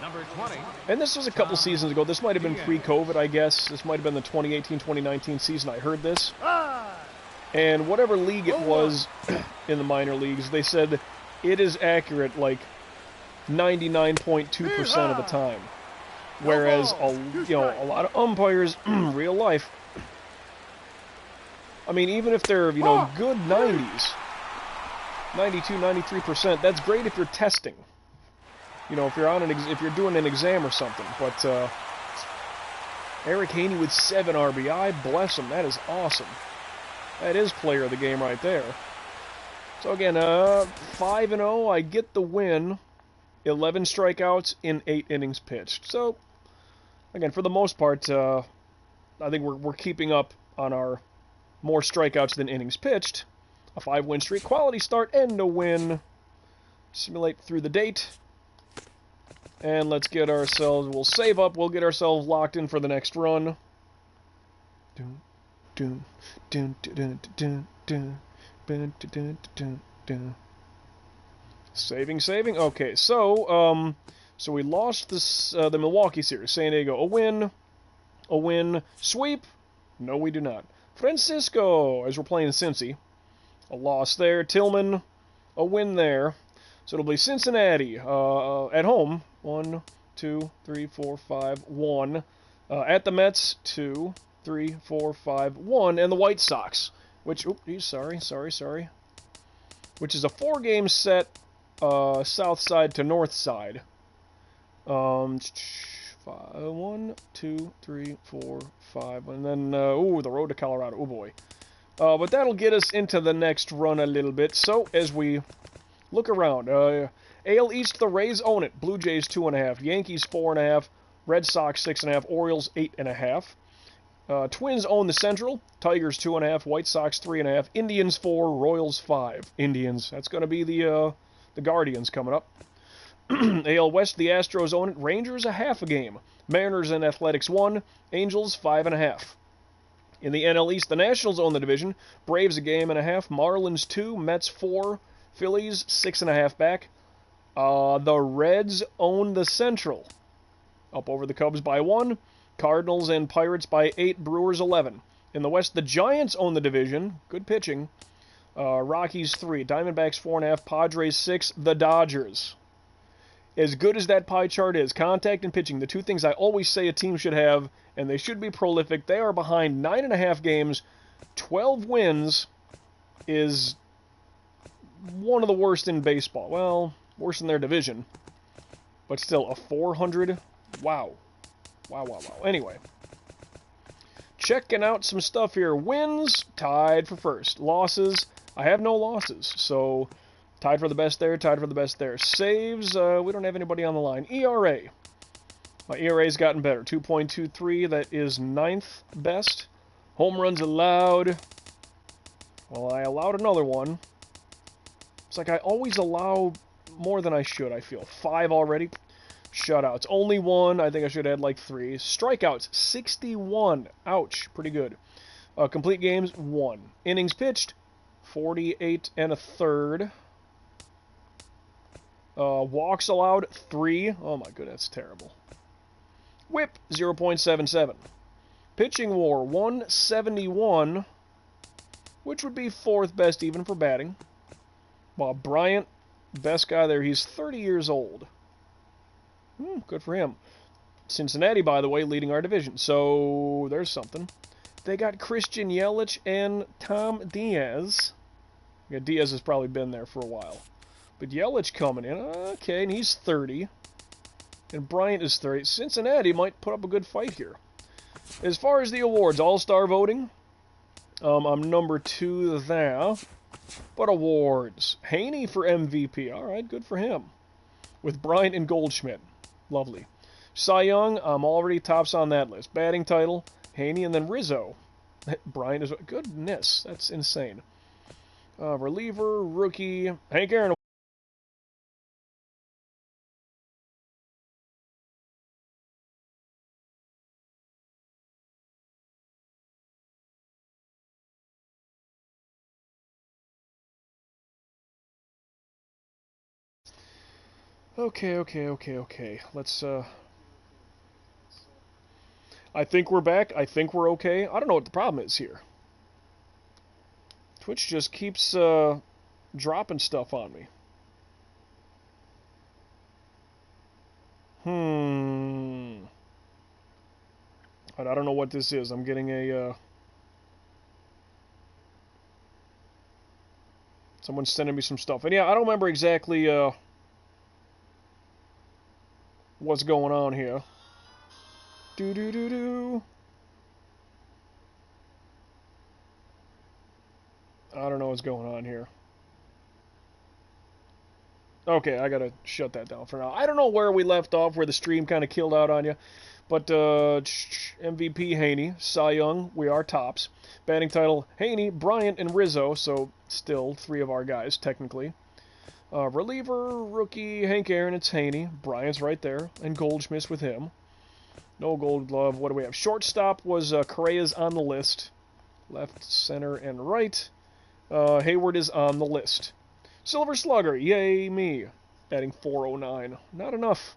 And this was a couple seasons ago. This might have been pre-COVID, I guess. This might have been the 2018-2019 season I heard this. And whatever league it was in the minor leagues, they said... It is accurate, like, 99.2% of the time. Whereas, you know, a lot of umpires, real life, I mean, even if they're, you know, good 90s, 92, 93%, that's great if you're testing. You know, if you're on if you're doing an exam or something. But Eric Haney with 7 RBI, bless him, that is awesome. That is player of the game right there. So again, 5-0, I get the win. 11 strikeouts in 8 innings pitched. So, again, for the most part, I think we're keeping up on our more strikeouts than innings pitched. A 5-win streak, quality start, and a win. Simulate through the date. And let's get ourselves, we'll save up, we'll get ourselves locked in for the next run. Dun, dun, dun, dun, dun, dun. Saving. Okay, so we lost this the Milwaukee series. San Diego, a win, sweep. No, we do not. Francisco, as we're playing Cincy, a loss there. Tillman, a win there. So it'll be Cincinnati at home. 1, 2, 3, 4, 5, 1. At the Mets, 2, 3, 4, 5, 1, and the White Sox, which, oops, sorry. Which is a 4-game set, south side to north side. 1, 2, 3, 4, 5, and then, the road to Colorado, oh boy. But that'll get us into the next run a little bit, so as we look around, AL East, the Rays own it, Blue Jays 2.5, Yankees 4.5, Red Sox 6.5, Orioles 8.5. Twins own the Central, Tigers 2.5, White Sox 3.5, Indians 4, Royals 5. Indians, that's going to be the Guardians coming up. AL West, the Astros own it, Rangers 0.5 game, Mariners and Athletics 1, Angels 5.5. In the NL East, the Nationals own the division, Braves 1.5 games, Marlins 2, Mets 4, Phillies 6.5 back. The Reds own the Central, up over the Cubs by 1. Cardinals and Pirates by 8, Brewers 11. In the West, the Giants own the division. Good pitching. Rockies 3, Diamondbacks 4.5, Padres 6, the Dodgers. As good as that pie chart is, contact and pitching, the two things I always say a team should have, and they should be prolific, they are behind 9.5 games, 12 wins is one of the worst in baseball. Well, worse in their division, but still, a 400, wow. Wow. Anyway, checking out some stuff here. Wins, tied for first. Losses, I have no losses, so tied for the best there, tied for the best there. Saves, we don't have anybody on the line. ERA, my ERA's gotten better, 2.23, that is 9th best. Home runs allowed, well, I allowed another one. It's like I always allow more than I should, I feel. 5 already. Shutouts, only 1. I think I should have had like 3. Strikeouts, 61. Ouch, pretty good. Complete games, 1. Innings pitched, 48 1/3. Walks allowed, 3. Oh my goodness, that's terrible. Whip, 0.77. Pitching WAR, 171, which would be 4th best even for batting. Bob Bryant, best guy there, he's 30 years old. Good for him. Cincinnati, by the way, leading our division. So, there's something. They got Christian Yelich and Tom Diaz. Yeah, Diaz has probably been there for a while. But Yelich coming in. Okay, and he's 30. And Bryant is 30. Cincinnati might put up a good fight here. As far as the awards, All-Star voting, I'm number 2 there. But awards. Haney for MVP. All right, good for him. With Bryant and Goldschmidt. Lovely. Cy Young, I'm already tops on that list. Batting title, Haney, and then Rizzo. Bryant is... Goodness, that's insane. Reliever, rookie, Hank Aaron. Okay. Let's, I think we're back. I think we're okay. I don't know what the problem is here. Twitch just keeps, dropping stuff on me. I don't know what this is. I'm getting a, someone's sending me some stuff. And yeah, I don't remember exactly, what's going on here. I don't know what's going on here. Okay, I gotta shut that down for now. I don't know where we left off, where the stream kind of killed out on you. But, MVP, Haney. Cy Young, we are tops. Batting title, Haney, Bryant, and Rizzo. So, still 3 of our guys, technically. Reliever, rookie, Hank Aaron, it's Haney. Bryant's right there. And Goldschmidt's with him. No Gold Glove. What do we have? Shortstop was Correa's on the list. Left, center, and right. Hayward is on the list. Silver Slugger, yay me. Batting 409. Not enough.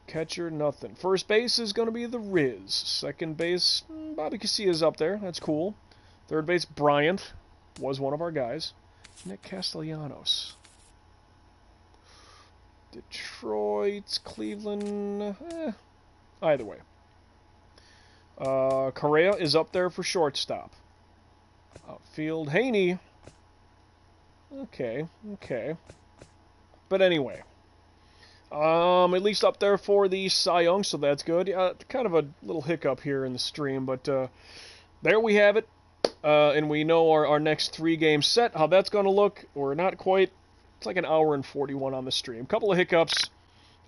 Catcher, nothing. First base is going to be the Riz. Second base, Bobby Casillas up there. That's cool. Third base, Bryant. Was one of our guys. Nick Castellanos. Detroit, Cleveland, either way. Correa is up there for shortstop. Outfield, Haney. Okay. But anyway. At least up there for the Cy Young, so that's good. Kind of a little hiccup here in the stream, but there we have it. And we know our next 3-game set, how that's going to look. Or not quite. It's like an hour and 41 on the stream. Couple of hiccups.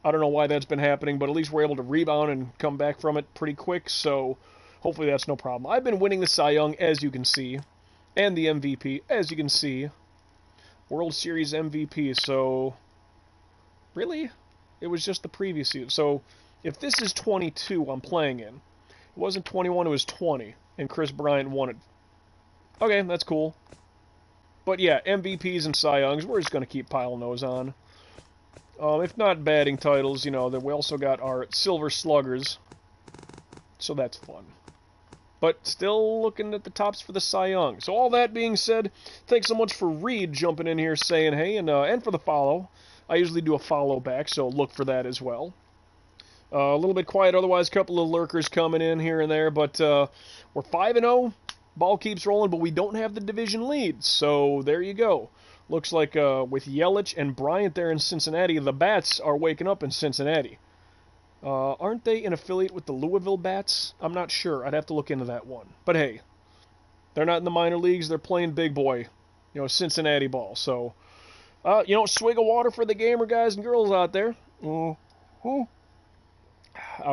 I don't know why that's been happening, but at least we're able to rebound and come back from it pretty quick, so hopefully that's no problem. I've been winning the Cy Young, as you can see, and the MVP, as you can see. World Series MVP, so really? It was just the previous year. So if this is 22 I'm playing in, it wasn't 21, it was 20, and Chris Bryant won it. Okay, that's cool. But yeah, MVPs and Cy Youngs, we're just going to keep piling those on. If not batting titles, you know, then we also got our Silver Sluggers. So that's fun. But still looking at the tops for the Cy Young. So all that being said, thanks so much for Reed jumping in here saying hey, and for the follow. I usually do a follow back, so look for that as well. A little bit quiet otherwise, a couple of lurkers coming in here and there, but we're 5-0. Ball keeps rolling, but we don't have the division lead, so there you go. Looks like with Yelich and Bryant there in Cincinnati, the Bats are waking up in Cincinnati. Aren't they an affiliate with the Louisville Bats? I'm not sure. I'd have to look into that one. But hey, they're not in the minor leagues. They're playing big boy, you know, Cincinnati ball. So, you know, swig of water for the gamer guys and girls out there. Out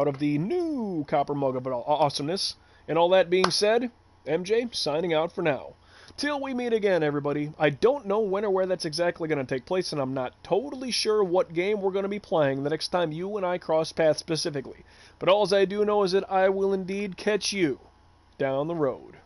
of the new copper mug of awesomeness. And all that being said, MJ signing out for now. Till we meet again, everybody. I don't know when or where that's exactly going to take place, and I'm not totally sure what game we're going to be playing the next time you and I cross paths specifically. But all I do know is that I will indeed catch you down the road.